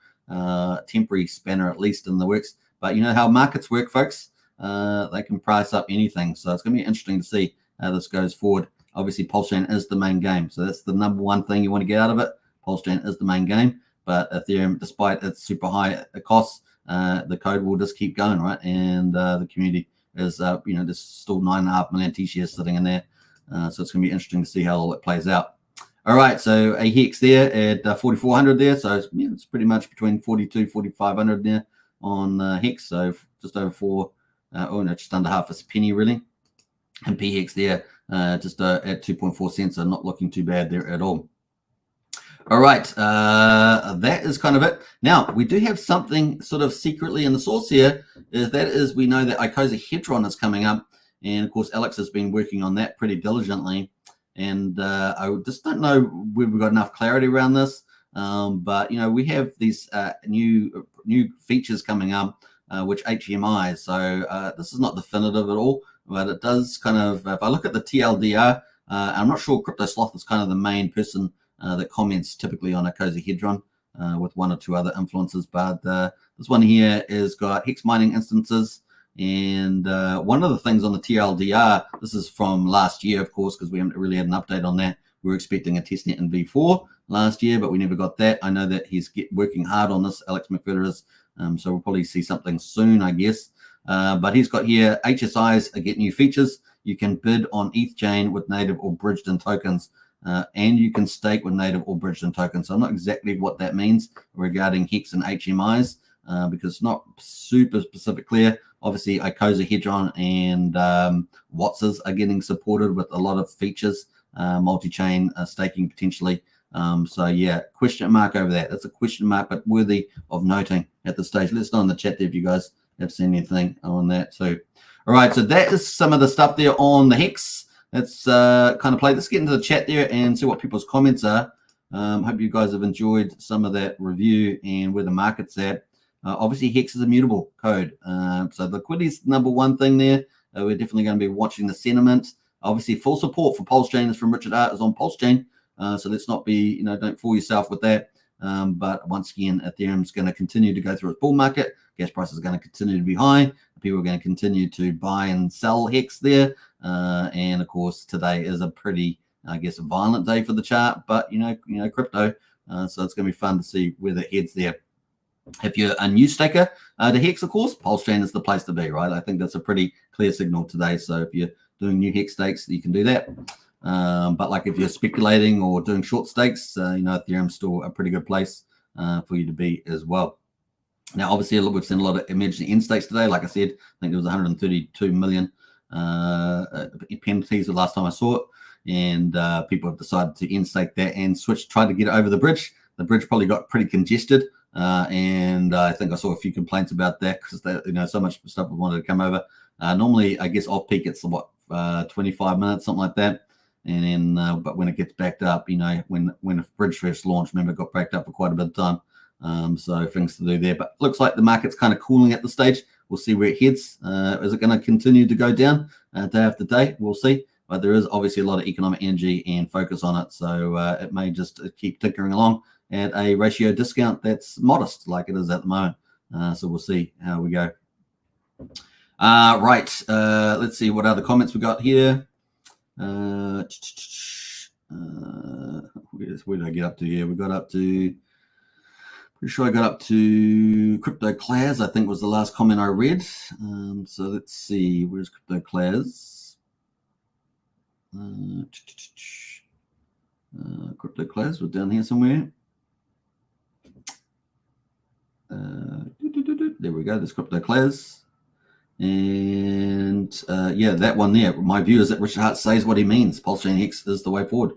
temporary spanner, at least, in the works. But you know how markets work, folks. They can price up anything. So it's going to be interesting to see how this goes forward. Obviously, Pulsechain is the main game. So that's the number one thing you want to get out of it. Pulsechain is the main game. But Ethereum, despite its super high costs, the code will just keep going, right? And the community is, there's still 9.5 million T-shares sitting in there. So it's going to be interesting to see how all it plays out. All right, so a Hex there at 4,400 there. So it's pretty much between 4,200, 4,500 there on Hex. So just over just under half a penny really. And PHEX there just at 2.4 cents. So not looking too bad there at all. All All right, that is kind of it. Now, we do have something sort of secretly in the source here. We know that icosahedron is coming up. And, of course, Alex has been working on that pretty diligently. And I just don't know whether we've got enough clarity around this. But, you know, we have these new features coming up, which HMI. So this is not definitive at all, but it does kind of, if I look at the TLDR, I'm not sure Crypto Sloth is kind of the main person that comments typically on icosahedron with one or two other influencers. But this one here has got hex mining instances. And one of the things on the TLDR, this is from last year, of course, because we haven't really had an update on that. We were expecting a testnet in V4 last year, but we never got that. I know that he's working hard on this, Alex McFedder is, so we'll probably see something soon, I guess. But he's got here, HSIs get new features. You can bid on ETH chain with native or bridged-in tokens, and you can stake with native or bridged-in tokens. So I'm not exactly what that means regarding Hex and HMIs, because it's not super specific clear. Obviously, icosahedron and Wats's are getting supported with a lot of features, multi-chain staking potentially. So yeah, question mark over that. That's a question mark, but worthy of noting at this stage. Let us know in the chat there if you guys have seen anything on that. So, all right, so that is some of the stuff there on the Hex. Let's kind of play. Let's get into the chat there and see what people's comments are. Hope you guys have enjoyed some of that review and where the market's at. Obviously, Hex is a mutable code. So liquidity is the number one thing there. We're definitely going to be watching the sentiment. Obviously, full support for Pulsechain is from Richard Hart is on Pulsechain. So let's not be, don't fool yourself with that. But once again, Ethereum's going to continue to go through its bull market. Gas price is going to continue to be high. People are going to continue to buy and sell Hex there. And of course, today is a pretty, I guess, a violent day for the chart. But crypto. So it's going to be fun to see where the head's there. If you're a new staker to Hex, of course, Pulsechain is the place to be, right? I think that's a pretty clear signal today. So if you're doing new Hex stakes, you can do that. But like if you're speculating or doing short stakes, Ethereum's still a pretty good place for you to be as well. Now, obviously, we've seen a lot of emerging end stakes today. Like I said, I think there was 132 million penalties the last time I saw it. And people have decided to end stake that and try to get it over the bridge. The bridge probably got pretty congested. And I think I saw a few complaints about that because so much stuff we wanted to come over. Normally, I guess off peak it's 25 minutes, something like that. And then, but when it gets backed up, when a bridge first launched, remember, it got backed up for quite a bit of time. So things to do there. But looks like the market's kind of cooling at the stage. We'll see where it heads. Is it going to continue to go down day after day? We'll see. But there is obviously a lot of economic energy and focus on it. So it may just keep tinkering along at a ratio discount that's modest like it is at the moment. So we'll see how we go. Right. Let's see what other comments we got here. Where did I get up to here? We got up to, pretty sure I got up to Crypto Class, I think was the last comment I read. So let's see, where's Crypto Class? Crypto Class was down here somewhere. There we go, there's Crypto Class. And yeah, that one there. My view is that Richard Hart says what he means. Pulsechain Hex is the way forward.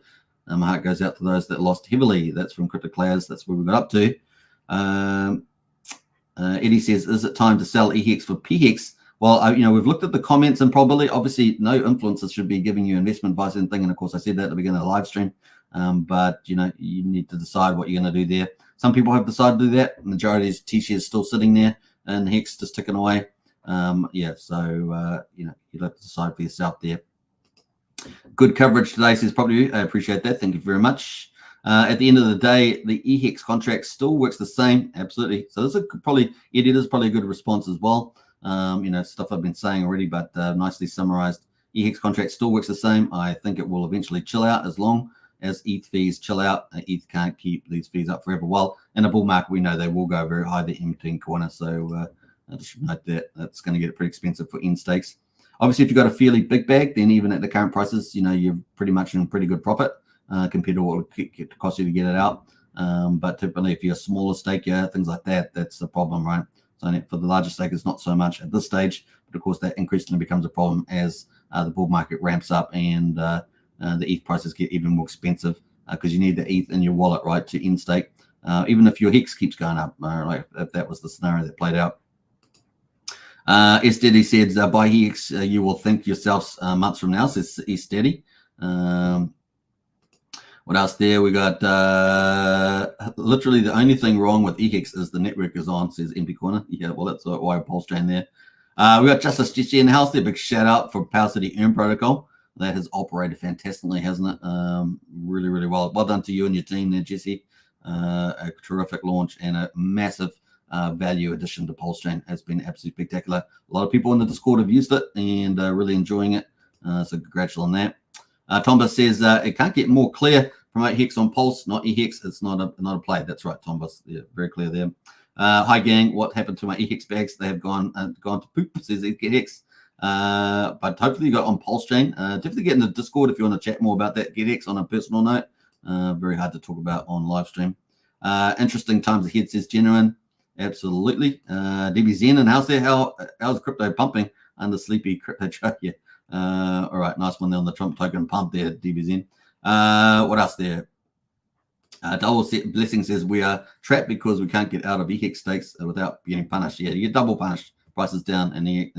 My heart goes out to those that lost heavily. That's from Crypto Class. That's where we got up to. Eddie says, is it time to sell EHEX for PHEX? Well, we've looked at the comments and probably, obviously, no influencers should be giving you investment advice and thing. And of course, I said that at the beginning of the live stream. But you need to decide what you're going to do there. Some people have decided to do that. The majority is T-shares still sitting there and Hex just ticking away. Yeah, so you'll have to decide for yourself there. Good coverage today, says probably. I appreciate that. Thank you very much. At the end of the day, the EHEX contract still works the same. Absolutely. So this is probably, Eddie, this is probably a good response as well. Stuff I've been saying already, but nicely summarized. EHEX contract still works the same. I think it will eventually chill out as long as ETH fees chill out. ETH can't keep these fees up forever. Well, in a bull market, we know they will go very high, the in-between corner. So I just note that that's going to get pretty expensive for end stakes. Obviously, if you've got a fairly big bag, then even at the current prices, you're pretty much in pretty good profit compared to what it would cost you to get it out. But typically, if you're a smaller staker, things like that, that's the problem, right? So for the larger stakers, not so much at this stage. But of course, that increasingly becomes a problem as the bull market ramps up and the ETH prices get even more expensive because you need the ETH in your wallet, right, to end stake. Even if your Hex keeps going up, like if that was the scenario that played out. Steady said, buy Hex, you will think yourselves months from now, says Steady. What else there? We got literally the only thing wrong with EHEX is the network is on, says MP Corner. Yeah, well, that's why Pulsechain there. We got Justice Jesse in the house there. Big shout out for Power City Earn Protocol. That has operated fantastically, hasn't it? Really, really well. Well done to you and your team there, Jesse. A terrific launch and a massive value addition to Pulsechain. Has been absolutely spectacular. A lot of people in the Discord have used it and really enjoying it. So congratulations on that. Tomba says it can't get more clear. Promote Hex on Pulse, not EHEX. It's not a play. That's right, Tomba. Yeah, very clear there. Hi gang, what happened to my EHEX bags? They have gone to poop, says GetX. But hopefully you got on Pulsechain. Definitely get in the Discord if you want to chat more about that GetX on a personal note. Very hard to talk about on live stream. Interesting times ahead, says Genuine. Absolutely. DBZN and how's there? How's crypto pumping under sleepy crypto truck? Yeah. All right, nice one there on the Trump token pump there, DBZN. What else there? Double Blessing says we are trapped because we can't get out of EHEX stakes without getting punished. Yeah, you get double punished. Prices down and you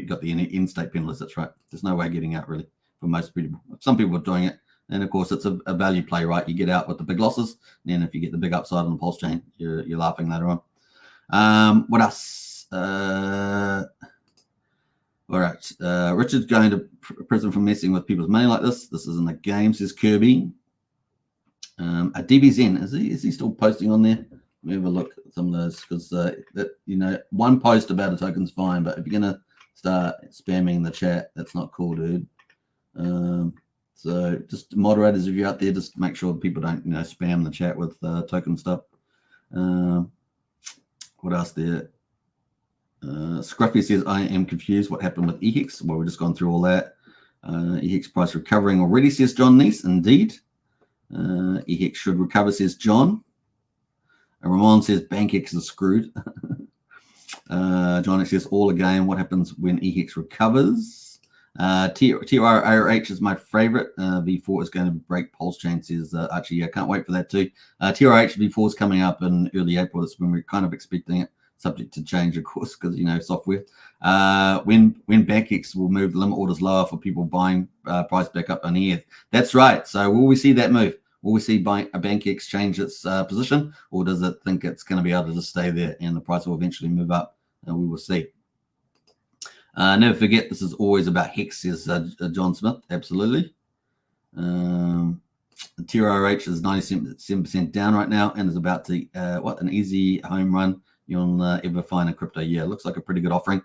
got the in-stake penalties. That's right. There's no way of getting out really for most people. Some people are doing it, and of course it's a value play, right? You get out with the big losses, and then if you get the big upside on the Pulse chain, you're laughing later on. What else? All right. Richard's going to prison for messing with people's money like this. This isn't a game, says Kirby. A DBZN, is he still posting on there? Let me have a look at some of those, because one post about a token's fine, but if you're gonna start spamming the chat, that's not cool, dude. So just moderators, if you're out there, just make sure people don't spam the chat with token stuff. What else there? Scruffy says, I am confused what happened with EHEX. Well, we've just gone through all that. EHEX price recovering already, says John Neese. Indeed. EHEX should recover, says John. Ramon says, BankX is screwed. John says, all again, what happens when EHEX recovers? TRRH is my favorite. V4 is going to break Pulsechain, says Archie. I can't wait for that too. TRRH V4 is coming up in early April. That's when we're kind of expecting it. Subject to change, of course, because software. When BankX will move the limit orders lower for people buying price back up on ETH. That's right. So will we see that move? Will we see a BankX change its position, or does it think it's going to be able to just stay there and the price will eventually move up? And we will see. Never forget, this is always about Hex, says John Smith. Absolutely. TRRH is 97% down right now and is about to an easy home run. You'll ever find a crypto. Yeah, looks like a pretty good offering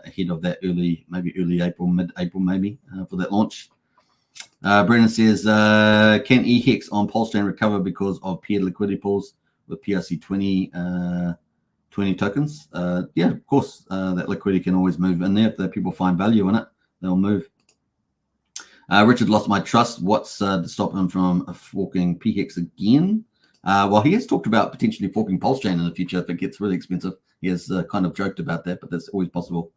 ahead of that early April, mid-April maybe for that launch. Brennan says, can EHEX on Pulsechain recover because of paired liquidity pools with PRC 20 tokens? Yeah, of course, that liquidity can always move in there. If the people find value in it, they'll move. Richard lost my trust. What's to stop him from forking PHEX again? Well, he has talked about potentially forking Pulsechain in the future if it gets really expensive. He has kind of joked about that, but that's always possible.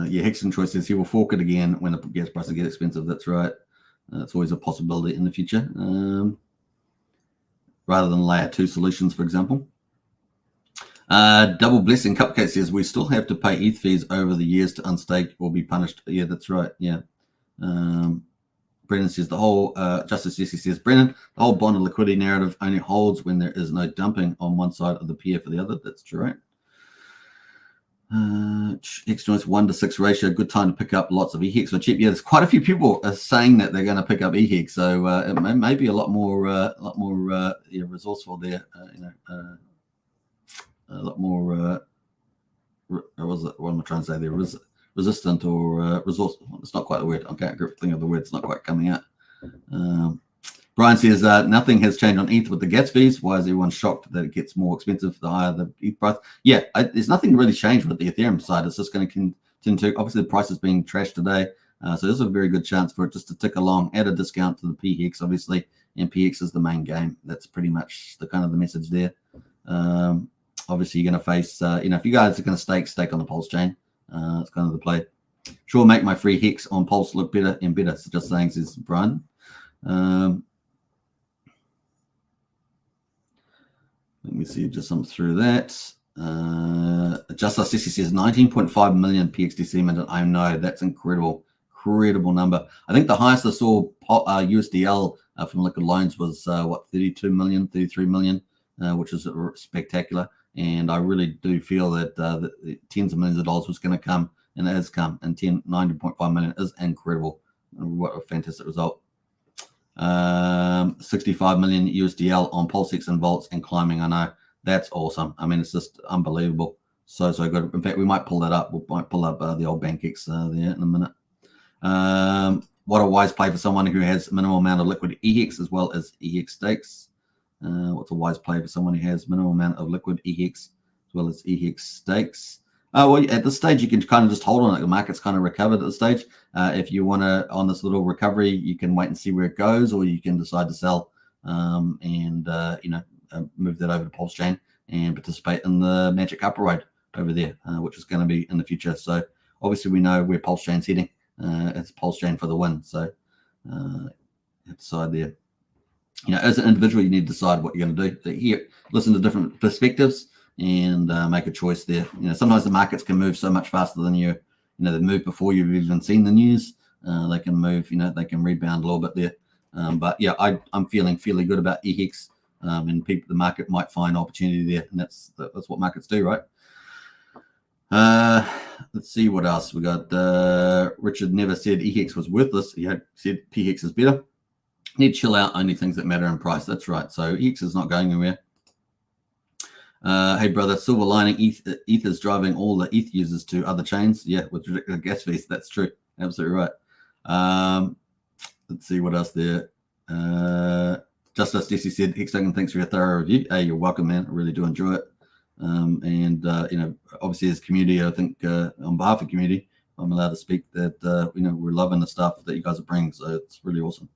Yeah, Hexton Choice says he will fork it again when the gas prices get expensive. That's right. That's always a possibility in the future. Rather than layer 2 solutions, for example. Double Blessing Cupcake says we still have to pay ETH fees over the years to unstake or be punished. Yeah, that's right. Yeah. Brennan says the whole Justice Jesse says, Brennan, the whole bond and liquidity narrative only holds when there is no dumping on one side of the peer for the other. That's true, right? Hex joints 1-to-6 ratio. Good time to pick up lots of EHEX for cheap. Yeah, there's quite a few people are saying that they're going to pick up EHEX, so it may be a lot more resourceful there. A lot more. What am I trying to say there? Resistant or resource. It's not quite the word. I can't think of the word. It's not quite coming out. Brian says nothing has changed on ETH with the gas fees. Why is everyone shocked that it gets more expensive the higher the ETH price? Yeah, there's nothing really changed with the Ethereum side. It's just going to continue to. Obviously, the price is being trashed today, so there's a very good chance for it just to tick along at a discount to the PHEX, obviously, and PHEX is the main game. That's pretty much the kind of the message there. Obviously, you're going to face, if you guys are going to stake on the Pulse chain. It's kind of the play. Sure, make my free Hex on Pulse look better and better. So just saying, says Brian. Let me see, just some through that. Justice Jesse says 19.5 million PXDC minted. I know, that's incredible number. I think the highest I saw USDL from liquid loans was 32 million, 33 million, which is spectacular. And I really do feel that the tens of millions of dollars was going to come, and it has come. And 19.5 million is incredible. What a fantastic result. 65 million USDL on Pulsex and Volts and climbing. I know, that's awesome. I mean, it's just unbelievable. So good. In fact, we might pull that up. We might pull up the old BankX there in a minute. What a wise play for someone who has a minimal amount of liquid EHEX as well as EHEX stakes. What's a wise play for someone who has minimal amount of liquid EHEX as well as EHEX stakes? Well, at this stage, you can kind of just hold on it. The market's kind of recovered at this stage. If you want to, on this little recovery, you can wait and see where it goes, or you can decide to sell and move that over to Pulsechain and participate in the magic upper ride over there, which is going to be in the future. So obviously we know where Pulsechain's heading. It's Pulsechain for the win. So decide there. As an individual, you need to decide what you're going to do. Here, listen to different perspectives and make a choice there. Sometimes the markets can move so much faster than you. They move before you've even seen the news. They can move. They can rebound a little bit there. But yeah, I'm feeling fairly good about EHEX, and the market might find opportunity there, and that's what markets do, right? Let's see what else we got. Richard never said EHEX was worthless. He had said PHEX is better. Need to chill out. Only things that matter in price. That's right. So EHEX is not going anywhere. Hey brother, silver lining. ETH is driving all the ETH users to other chains. Yeah, with ridiculous gas fees. That's true. Absolutely right. Let's see what else there. Just as Jesse said, Hex Token, thanks for your thorough review. Hey, you're welcome, man. I really do enjoy it. Obviously as community, I think on behalf of community, I'm allowed to speak that we're loving the stuff that you guys are bringing. So it's really awesome.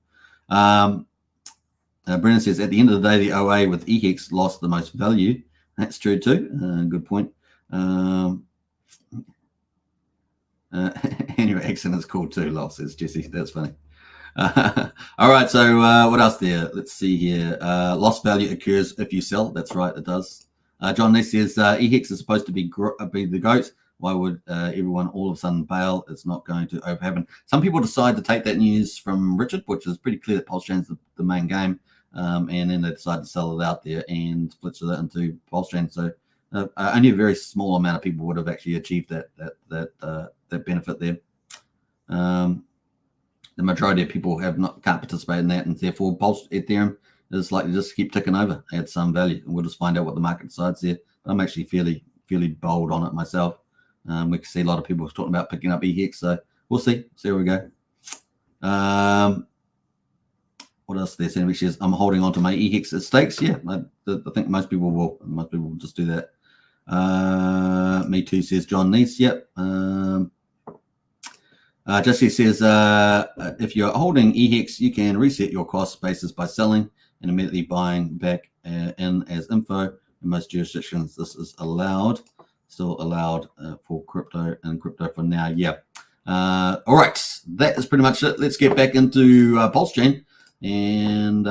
Brennan says, at the end of the day, the OA with EHEX lost the most value. That's true too. Good point. Anyway, accent is cool too, Lol, says Jesse. That's funny. All right, so what else there? Let's see here. Lost value occurs if you sell. That's right, it does. John Ness says, EHEX is supposed to be the GOAT. Why would everyone all of a sudden bail? It's not going to happen. Some people decide to take that news from Richard, which is pretty clear that Pulsechain's the main game. And then they decide to sell it out there and split it into Pulsechain. So only a very small amount of people would have actually achieved that benefit there. The majority of people can't participate in that, and therefore Ethereum is likely to just keep ticking over, add some value, and we'll just find out what the market decides there. But I'm actually fairly bold on it myself. We can see a lot of people talking about picking up EHEX, so we'll see where we go. What else there? Sandy says, I'm holding on to my EHEX stakes. Yeah, I think most people will. Most people will just do that. Me too, says John Neese. Yep. Jesse says, if you're holding EHEX, you can reset your cost basis by selling and immediately buying back in as info. In most jurisdictions, this is allowed. Still allowed for crypto and crypto for now. Yeah. All right. That is pretty much it. Let's get back into Pulsechain. And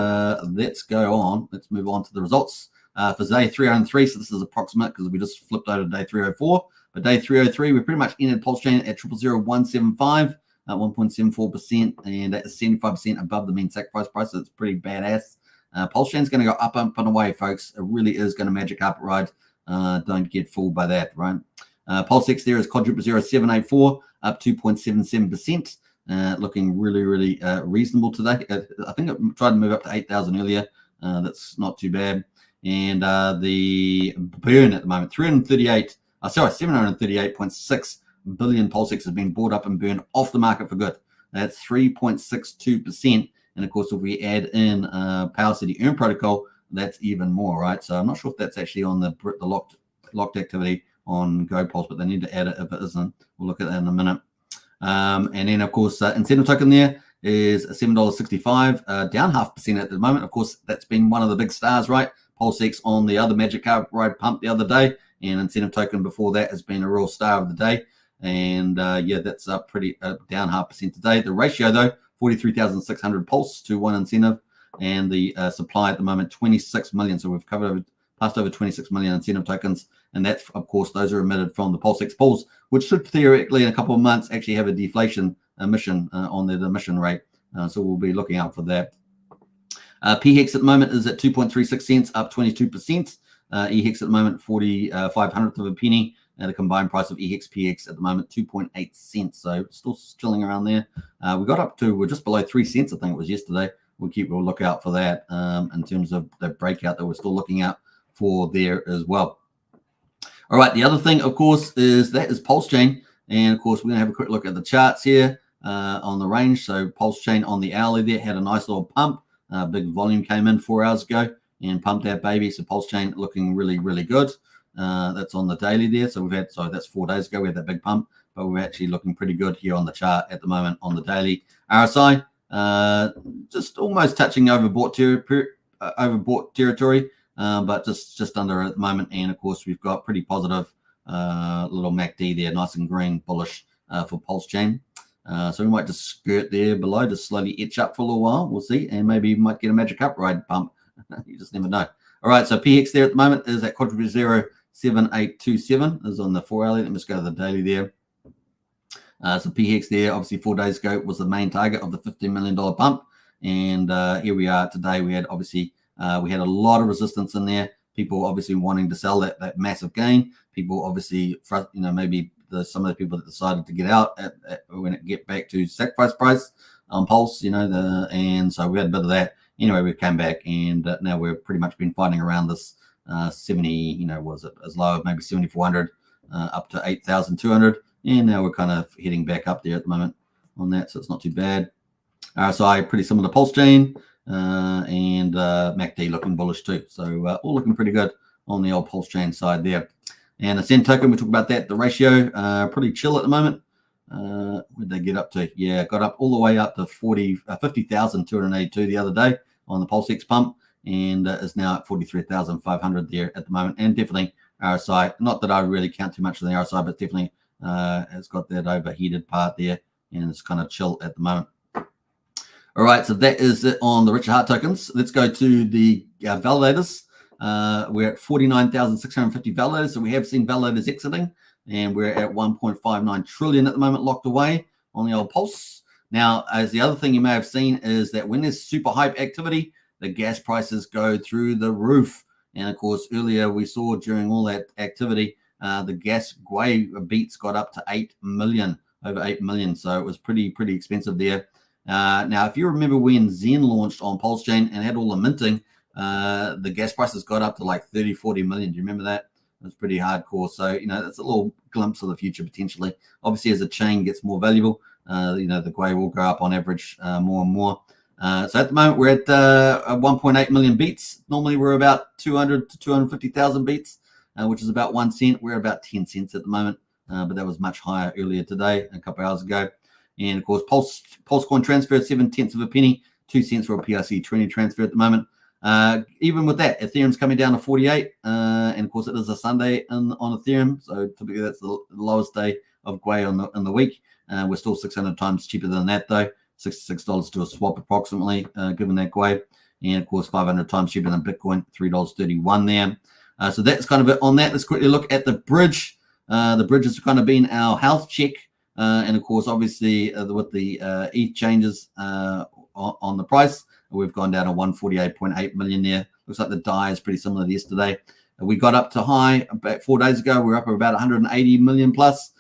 let's go on. Let's move on to the results for day 303. So this is approximate because we just flipped over to day 304. But day 303, we pretty much ended Pulsechain at 000175, 1.74%, and that is 75% above the mean sacrifice price. So it's pretty badass. Pulsechain's going to go up and away, folks. It really is going to magic up ride. Don't get fooled by that, right? Pulsex there is quadruple 0784, up 2.77%. Looking really, really reasonable today. I think I tried to move up to 8,000 earlier. That's not too bad. And the burn at the moment, 738.6 billion Pulsex has been bought up and burned off the market for good. That's 3.62%. And of course, if we add in Power City Earn Protocol, that's even more, right? So I'm not sure if that's actually on the locked activity on GoPulse, but they need to add it if it isn't. We'll look at that in a minute. And then, of course, incentive token there is $7.65, down 0.5% at the moment. Of course, that's been one of the big stars, right? Pulsex on the other magic card ride pump the other day, and incentive token before that has been a real star of the day. And yeah, that's up pretty down 0.5% today. The ratio though, 43,600 pulse to 1 incentive, and the supply at the moment 26 million. So we've passed over 26 million incentive tokens, and that's of course those are emitted from the Pulsex pools, which should theoretically in a couple of months actually have a deflation emission on their emission rate. So we'll be looking out for that. PHEX at the moment is at 2.36 cents, up 22%. EHEX at the moment 45 of a penny, and the combined price of EHEX PX at the moment 2.8 cents. So still chilling around there. We're just below 3 cents, I think it was yesterday. We'll keep a lookout for that in terms of the breakout that we're still looking out for there as well. All right, the other thing, of course, is Pulsechain. And of course, we're going to have a quick look at the charts here on the range. So Pulsechain on the hourly there had a nice little pump. Big volume came in 4 hours ago and pumped that baby. So Pulsechain looking really, really good. That's on the daily there. So that's 4 days ago. We had that big pump, but we're actually looking pretty good here on the chart at the moment on the daily. RSI, just almost touching overbought territory, but just under at the moment. And of course, we've got pretty positive little MACD there, nice and green, bullish for Pulsechain. So we might just skirt there below, just slowly etch up for a little while. We'll see, and maybe you might get a magic upride pump. You just never know. All right, so PX there at the moment is at quadruple 0.7827 is on the 4 hourly. Let me just go to the daily there. So PX there, obviously 4 days ago, was the main target of the $15 million pump, and here we are today. We had a lot of resistance in there. People obviously wanting to sell that massive gain. People obviously, maybe some of the people that decided to get out when it get back to sacrifice price on Pulse, and so we had a bit of that. Anyway, we came back, and now we've pretty much been fighting around this 70, was it as low as maybe 7,400 up to 8,200, and now we're kind of heading back up there at the moment on that, so it's not too bad. RSI pretty similar to Pulsechain, and MACD looking bullish too, so all looking pretty good on the old Pulsechain side there. And the Ascend token, we talked about that. The ratio pretty chill at the moment. Where'd they get up to? Yeah, got up all the way up to 50,282 the other day on the Pulsex pump, and is now at 43,500 there at the moment. And definitely RSI, not that I really count too much on the RSI, but definitely it's got that overheated part there, and it's kind of chill at the moment. All right, so that is it on the Richard Hart tokens. Let's go to the validators. We're at 49,650 validators, so we have seen validators exiting, and we're at 1.59 trillion at the moment locked away on the old Pulse. Now, as the other thing you may have seen is that when there's super hype activity, the gas prices go through the roof. And of course, earlier we saw during all that activity, the gas Gwei beats got up to 8 million, over 8 million. So it was pretty expensive there. Now, if you remember when Zen launched on Pulsechain and had all the minting, the gas prices got up to like 30-40 million. Do you remember that? It was pretty hardcore. So, that's a little glimpse of the future potentially. Obviously, as the chain gets more valuable, the Gwei will go up on average more and more. So at the moment, we're at 1.8 million beats. Normally, we're about 200 to 250,000 beats, which is about 1 cent. We're about 10 cents at the moment, but that was much higher earlier today, a couple hours ago. And of course, Pulsecoin transfer 7/10 of a penny, 2 cents for a PRC20 transfer at the moment. Even with that, Ethereum's coming down to 48, and of course, it is a Sunday on Ethereum, so typically that's the lowest day of Gwei on the week. We're still 600 times cheaper than that though. $66 to a swap approximately, given that Gwei, and of course 500 times cheaper than Bitcoin, $3.31 there. So that's kind of it on that. Let's quickly look at the bridge. The bridge has kind of been our health check, and of course, obviously, with the ETH changes on the price, we've gone down to 148.8 million there. Looks like the DAI is pretty similar to yesterday. We got up to high about 4 days ago. We're up about 180 million plus.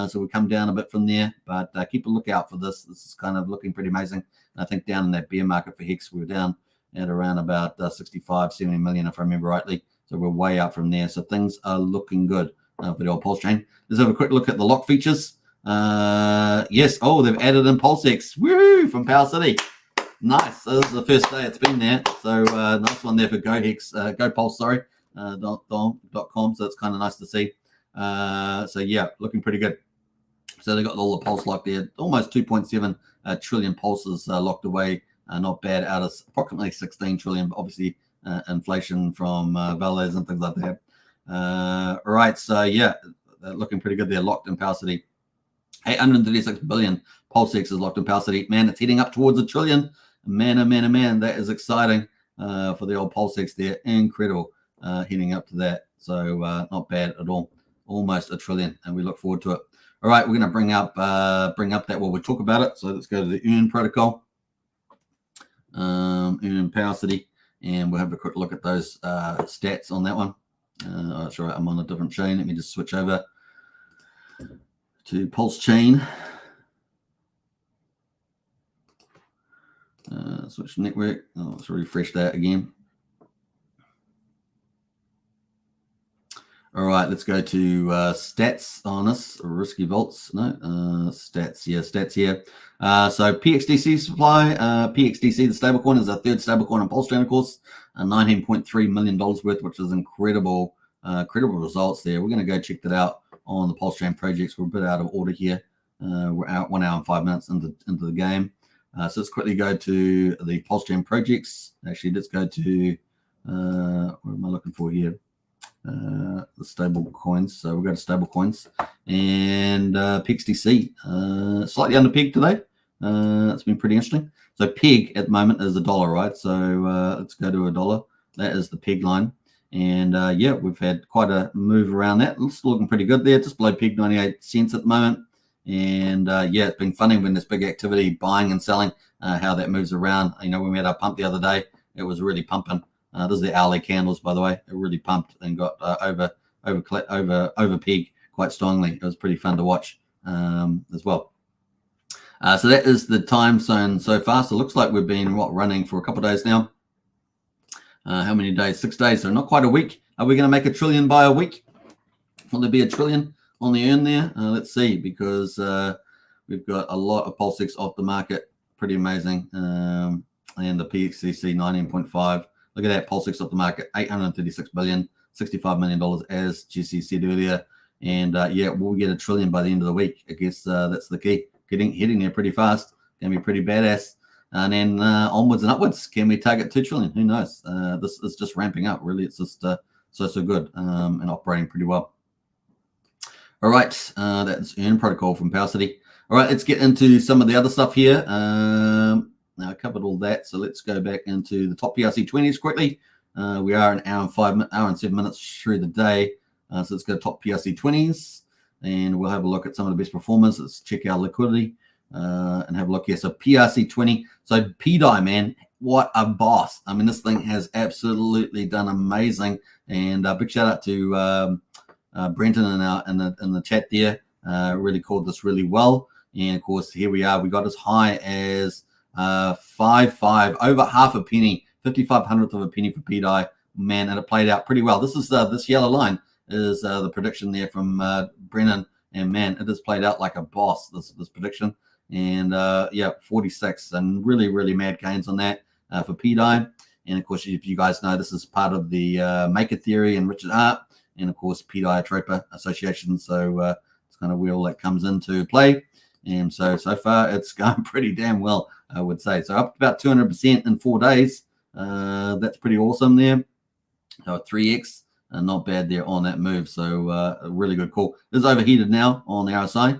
So we come down a bit from there, but keep a lookout for this. This is kind of looking pretty amazing. I think down in that bear market for Hex, we were down at around about 65, 70 million, if I remember rightly. So we're way up from there. So things are looking good for the old Pulsechain. Let's have a quick look at the lock features. Yes. Oh, they've added in Pulsex. Woo! From Power City. Nice. So this is the first day it's been there. So nice one there for GoPulse, sorry, .com. So it's kind of nice to see. So yeah, looking pretty good. So they got all the pulse locked there, almost 2.7 trillion pulses locked away. Not bad out of approximately 16 trillion, but obviously inflation from validators and things like that. All right, so yeah, looking pretty good there, locked in Power City. 836 billion. Pulsechain is locked in Pulsechain. Man, it's heading up towards $1 trillion. Man, oh man, oh man, that is exciting for the old Pulsechain there. Incredible, heading up to that. So not bad at all. Almost $1 trillion, and we look forward to it. All right, we're going to bring up that while we talk about it. So let's go to the Earn protocol, Earn Pulsechain, and we'll have a quick look at those stats on that one. That's right, I'm on a different chain. Let me just switch over to Pulsechain. Switch network. Oh, let's refresh that again. All right, let's go to stats on us. Risky vaults. No, stats. Yeah, stats here. So PXDC supply. PXDC, the stablecoin, is our third stablecoin on Pulsechain, of course. $19.3 million worth, which is incredible. Incredible results there. We're going to go check that out on the Pulsechain projects. We're a bit out of order here. We're out 1 hour and 5 minutes into the game. So let's quickly go to the Pulsechain projects. Actually, let's go to what am I looking for here? The stable coins. So we'll go to stable coins and PXDC. Slightly under peg today. It's been pretty interesting. So peg at the moment is $1, right? So let's go to $1. That is the peg line. And yeah, we've had quite a move around that. It's looking pretty good there. Just below peg 98 cents at the moment. And yeah, it's been funny when there's big activity, buying and selling, how that moves around. You know, when we had our pump the other day, it was really pumping. This is the hourly candles, by the way. It really pumped and got over peg quite strongly. It was pretty fun to watch as well. So that is the time zone so far. So it looks like we've been running for a couple of days now. How many days? 6 days. So not quite a week. Are we going to make $1 trillion by a week? Will there be $1 trillion on the earn there? Let's see, because we've got a lot of Pulsechain off the market. Pretty amazing. And the PXDC 19.5. Look at that, Pulsechain off the market, $836 billion, $65 million, as GC said earlier. And yeah, we'll get $1 trillion by the end of the week. I guess that's the key. Hitting there pretty fast. Going to be pretty badass. And then onwards and upwards. Can we target $2 trillion? Who knows? This is just ramping up. Really, it's just so good and operating pretty well. All right, that's Earn protocol from Pulsechain. All right, let's get into some of the other stuff here. Now I covered all that, so let's go back into the top PRC20s quickly. We are an hour and 7 minutes through the day, so let's go to top PRC20s, and we'll have a look at some of the best performers. Let's check our liquidity and have a look here. So PRC20, so PDI, man, what a boss! I mean, this thing has absolutely done amazing, and big shout out to Brenton in the chat there. Really called this really well, and of course here we are. We got as high as 5.5, over half a penny, 55/100th of a penny for PDI, man, and it played out pretty well. This is this yellow line is the prediction there from Brennan, and man, it has played out like a boss, this prediction. And yeah, 46, and really mad gains on that for PDI. And of course, if you guys know, this is part of the Maker Theory and Richard Hart, and of course PDI Tropa Association. So it's kind of where all that comes into play. And so far it's going pretty damn well, I would say. So up about 200% in 4 days. That's pretty awesome there. 3x, not bad there on that move. So a really good call. It's overheated now on the RSI.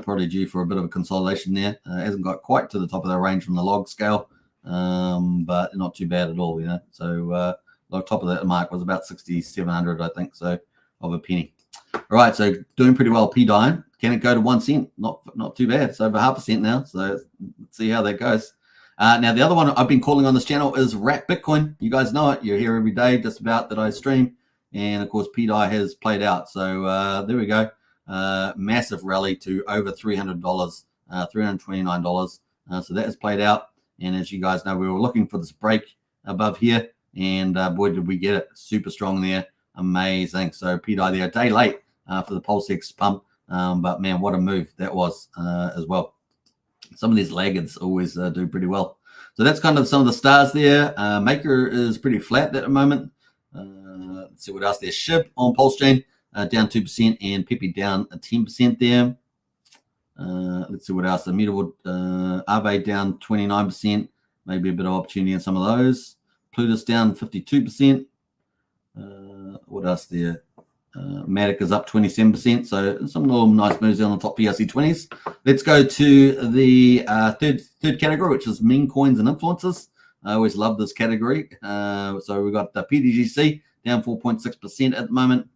Probably due for a bit of a consolidation there. Hasn't got quite to the top of the range from the log scale, but not too bad at all, you know. So the top of that mark was about 6,700, I think, so of a penny. All right, so doing pretty well. PDI. Can it go to 1 cent? Not too bad. It's over half a cent now. So let's see how that goes. Now, the other one I've been calling on this channel is Rat Bitcoin. You guys know it. You're here every day just about that I stream. And, of course, PDI has played out. So there we go. Massive rally to over $300, $329. So that has played out. And as you guys know, we were looking for this break above here. And, boy, did we get it. Super strong there. Amazing. So PDI there a day late for the Pulsechain pump. But man, what a move that was as well. Some of these laggards always do pretty well. So that's kind of some of the stars there. Maker is pretty flat at the moment. Let's see what else there. SHIB on Pulsechain down 2% and Pepe down 10% there. Let's see what else. The Immutable Aave down 29%. Maybe a bit of opportunity in some of those. Plutus down 52%. What else there? Matic is up 27%, so some little nice moves on the top PRC20s. Let's go to the third category, which is meme coins and influencers. I always love this category. So we've got the PDGC down 4.6% at the moment.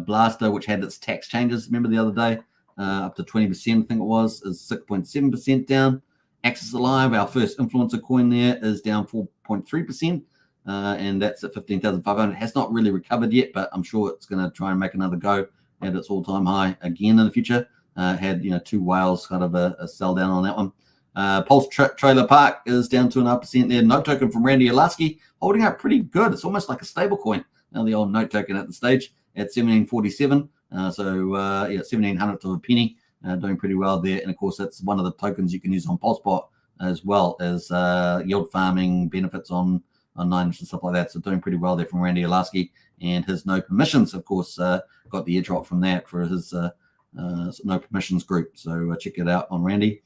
Blaster, which had its tax changes, remember the other day, up to 20%, I think it was, is 6.7% down. Axis Alive, our first influencer coin there, is down 4.3%. And that's at 15,500. Has not really recovered yet, but I'm sure it's going to try and make another go at its all-time high again in the future. Had 2 whales, kind of a sell down on that one. Pulse Trailer Park is down 2.5% there. Note token from Randy Olasky holding out pretty good. It's almost like a stable coin. Now the old note token at the stage at 1747. Yeah, 1700 to a penny. Doing pretty well there. And of course, that's one of the tokens you can use on PulseBot as well as yield farming benefits on 9-inch and stuff like that. So doing pretty well there from Randy Olasky, and his no permissions, of course, got the airdrop from that for his no permissions group. So check it out on Randy.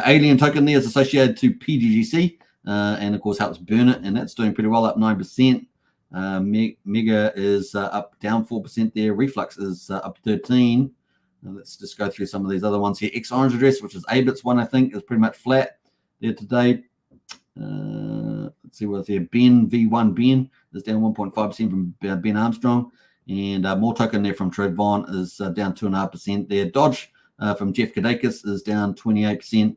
Alien token there is associated to PGGC, and of course helps burn it, and that's doing pretty well, up 9%. Mega is up down 4% there. Reflux is up 13. Let's just go through some of these other ones here. X Orange Address, which is Abit's one, I think, is pretty much flat there today. Let's see what's there. Ben V1 Ben is down 1.5% from Ben Armstrong, and more token there from Trayvon is down 2.5% there. Dodge from Jeff Kadakis is down 28%,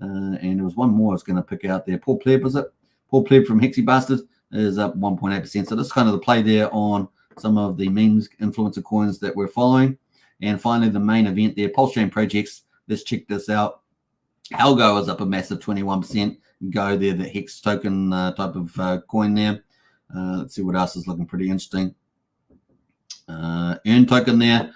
and there was one more I was going to pick out there. Paul Pleb, was it? Paul Pleb from Hexy Bastard is up 1.8%. So this is kind of the play there on some of the memes influencer coins that we're following. And finally, the main event there, Pulsechain projects. Let's check this out. Algo is up a massive 21%. Go there, the Hex token type of coin there. Let's see what else is looking pretty interesting. Earn token there.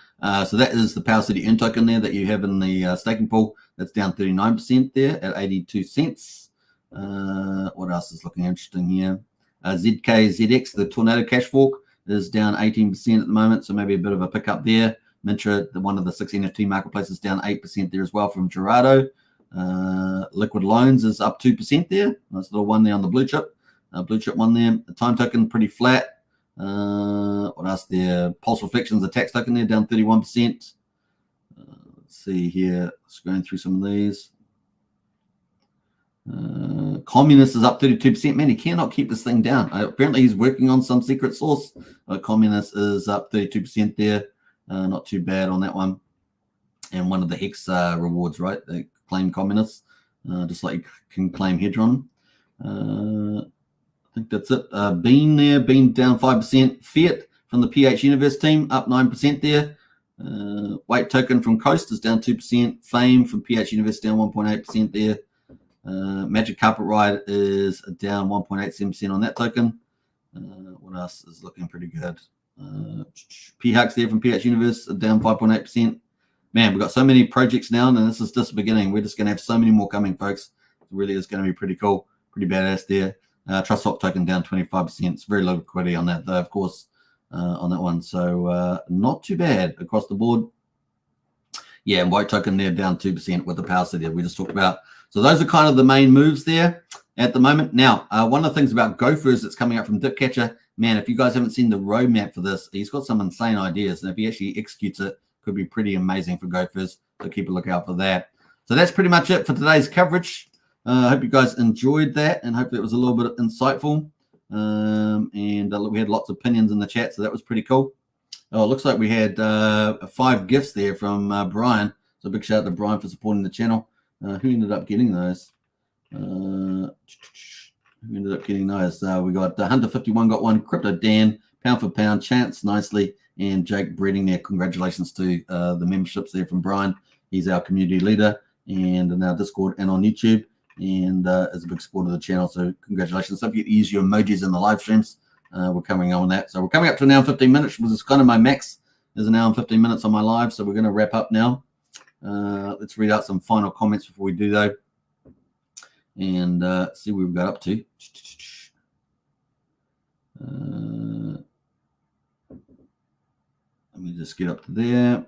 So that is the Power City Earn token there that you have in the staking pool. That's down 39% there at 82 cents. What else is looking interesting here? ZKZX, the Tornado Cash Fork, is down 18% at the moment. So maybe a bit of a pickup there. Mintra, one of the 6 NFT marketplaces, down 8% there as well from Gerardo. Liquid Loans is up 2% there. Nice little one there on the blue chip one there. The time token pretty flat. What else there? Pulse Reflections, the tax token there, down 31%. Let's see here. Just going through some of these. Communist is up 32%. Man, he cannot keep this thing down. Apparently, he's working on some secret source. Communist is up 32% there. Not too bad on that one. And one of the Hex rewards, right? They claim Communists, just like you can claim Hedron. I think that's it. Bean there, Bean down 5%. Fiat from the PH Universe team, up 9% there. Weight token from Coast is down 2%. Fame from PH Universe down 1.8% there. Magic Carpet Ride is down 1.87% on that token. What else is looking pretty good? P-Hux there from PH Universe down 5.8%. Man, we've got so many projects now, and this is just the beginning. We're just going to have so many more coming, folks. It really is going to be pretty cool, pretty badass there. Trust Swap token down 25%. It's very low liquidity on that, though, of course, on that one. So not too bad across the board. Yeah, and White token there down 2% with the Power City that we just talked about. So those are kind of the main moves there at the moment. Now, one of the things about Gophers that's coming up from Dipcatcher, man, if you guys haven't seen the roadmap for this, he's got some insane ideas. And if he actually executes it, could be pretty amazing for Gophers. So keep a lookout for that. So that's pretty much it for today's coverage. I hope you guys enjoyed that, and hopefully it was a little bit insightful. We had lots of opinions in the chat, so that was pretty cool. Oh, it looks like we had 5 gifts there from Brian. So big shout out to Brian for supporting the channel. Who ended up getting those? We got Hunter51 got one, Crypto Dan, Pound for Pound, Chance nicely, and Jake Breeding there. Congratulations to the memberships there from Brian. He's our community leader and in our Discord and on YouTube, and is a big supporter of the channel. So congratulations. Don't forget to use your emojis in the live streams. We're coming on that. So we're coming up to an hour and 15 minutes, which is kind of my max. There's an hour and 15 minutes on my live. So we're going to wrap up now. Let's read out some final comments before we do, though, and see what we've got up to. Let me just get up to there.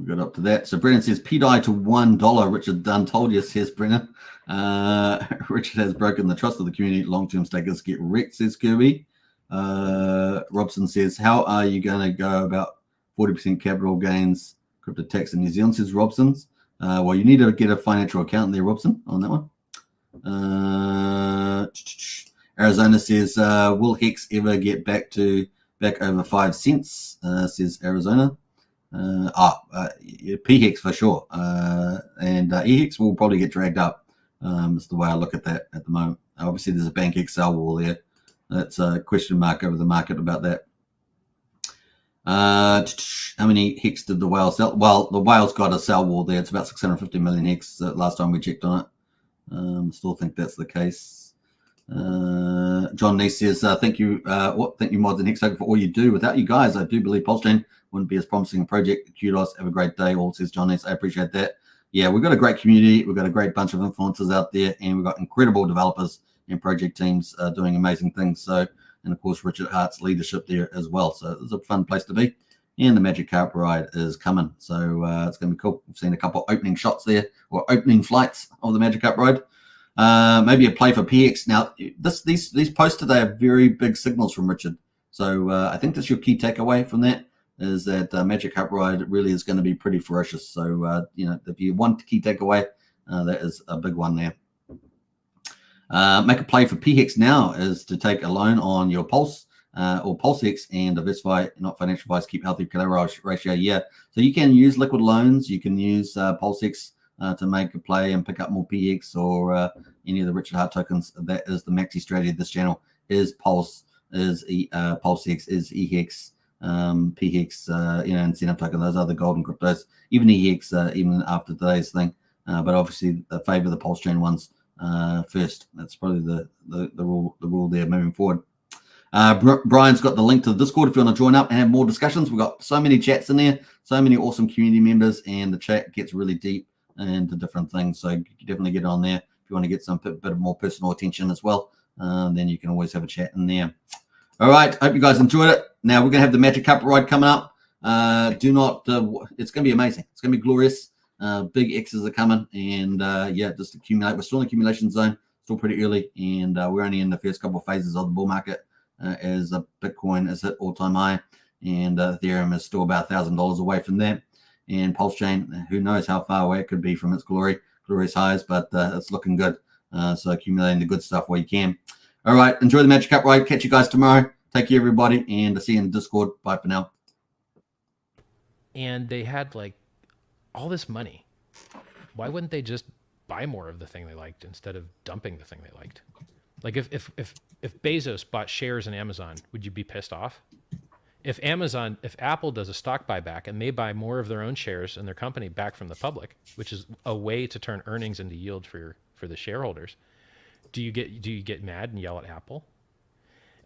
we got up to that. So Brennan says, PDI to $1. Richard Dunn told you, says Brennan. Richard has broken the trust of the community. Long-term stakers get wrecked, says Kirby. Robson says, how are you going to go about 40% capital gains crypto tax in New Zealand, says Robson's. Well, you need to get a financial accountant there, Robson, on that one. Arizona says, will Hex ever get back over 5 cents, says Arizona. PHEX for sure. And EHEX will probably get dragged up. Is the way I look at that at the moment. Obviously, there's a bank XL wall there. That's a question mark over the market about that. How many Hex did the whale sell? Well, the whale's got a sell wall there. It's about 650 million Hex last time we checked on it. Still think that's the case. John Neese says, thank you, thank you, Mods and Hex Token, for all you do. Without you guys, I do believe Pulsechain wouldn't be as promising a project. Kudos, have a great day. All says John Neese. I appreciate that. Yeah, we've got a great community. We've got a great bunch of influencers out there, and we've got incredible developers and project teams doing amazing things. So, and of course, Richard Hart's leadership there as well. So it's a fun place to be. And the Magic Carpet Ride is coming. So it's going to be cool. We've seen a couple of opening shots there, or opening flights of the Magic Carpet Ride. Maybe a play for PX. Now, these posts today are very big signals from Richard. So I think that's your key takeaway from that, is that Magic Carpet Ride really is going to be pretty ferocious. So, if you want key takeaway, that is a big one there. Make a play for PHEX now is to take a loan on your Pulse or PulseX and diversify, not financial advice, keep healthy collateral ratio. Yeah, so you can use liquid loans. You can use PulseX to make a play and pick up more PX or any of the Richard Hart tokens. That is the maxi strategy of this channel. Is Pulse, is PulseX, is EHEX, PHEX, incentive token. Those are the golden cryptos. Even EHEX, even after today's thing. But obviously, favor the Pulsechain ones first. That's probably the rule there moving forward. Brian's got the link to the Discord if you want to join up and have more discussions. We've got so many chats in there, so many awesome community members, and the chat gets really deep into different things. So you definitely get on there if you want to get some bit of more personal attention as well. Then you can always have a chat in there. All right, hope you guys enjoyed it. Now we're gonna have the Magic Carpet Ride coming up. It's gonna be amazing. It's gonna be glorious. Big X's are coming, and just accumulate. We're still in the accumulation zone, still pretty early, and we're only in the first couple of phases of the bull market. As Bitcoin is at all-time high, and Ethereum is still about $1,000 away from that. And Pulsechain, who knows how far away it could be from its glorious highs, but it's looking good. So accumulating the good stuff while you can. All right, enjoy the Magic Cup Ride. Catch you guys tomorrow. Take care, everybody, and see you in the Discord. Bye for now.
And they had like all this money. Why wouldn't they just buy more of the thing they liked instead of dumping the thing they liked? Like if Bezos bought shares in Amazon, would you be pissed off? If Apple does a stock buyback and they buy more of their own shares in their company back from the public, which is a way to turn earnings into yield for the shareholders, do you get mad and yell at Apple?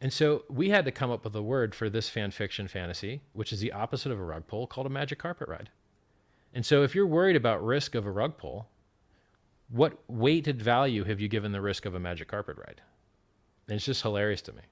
And so we had to come up with a word for this fan fiction fantasy, which is the opposite of a rug pull, called a Magic Carpet Ride. And so if you're worried about risk of a rug pull, what weighted value have you given the risk of a Magic Carpet Ride? And it's just hilarious to me.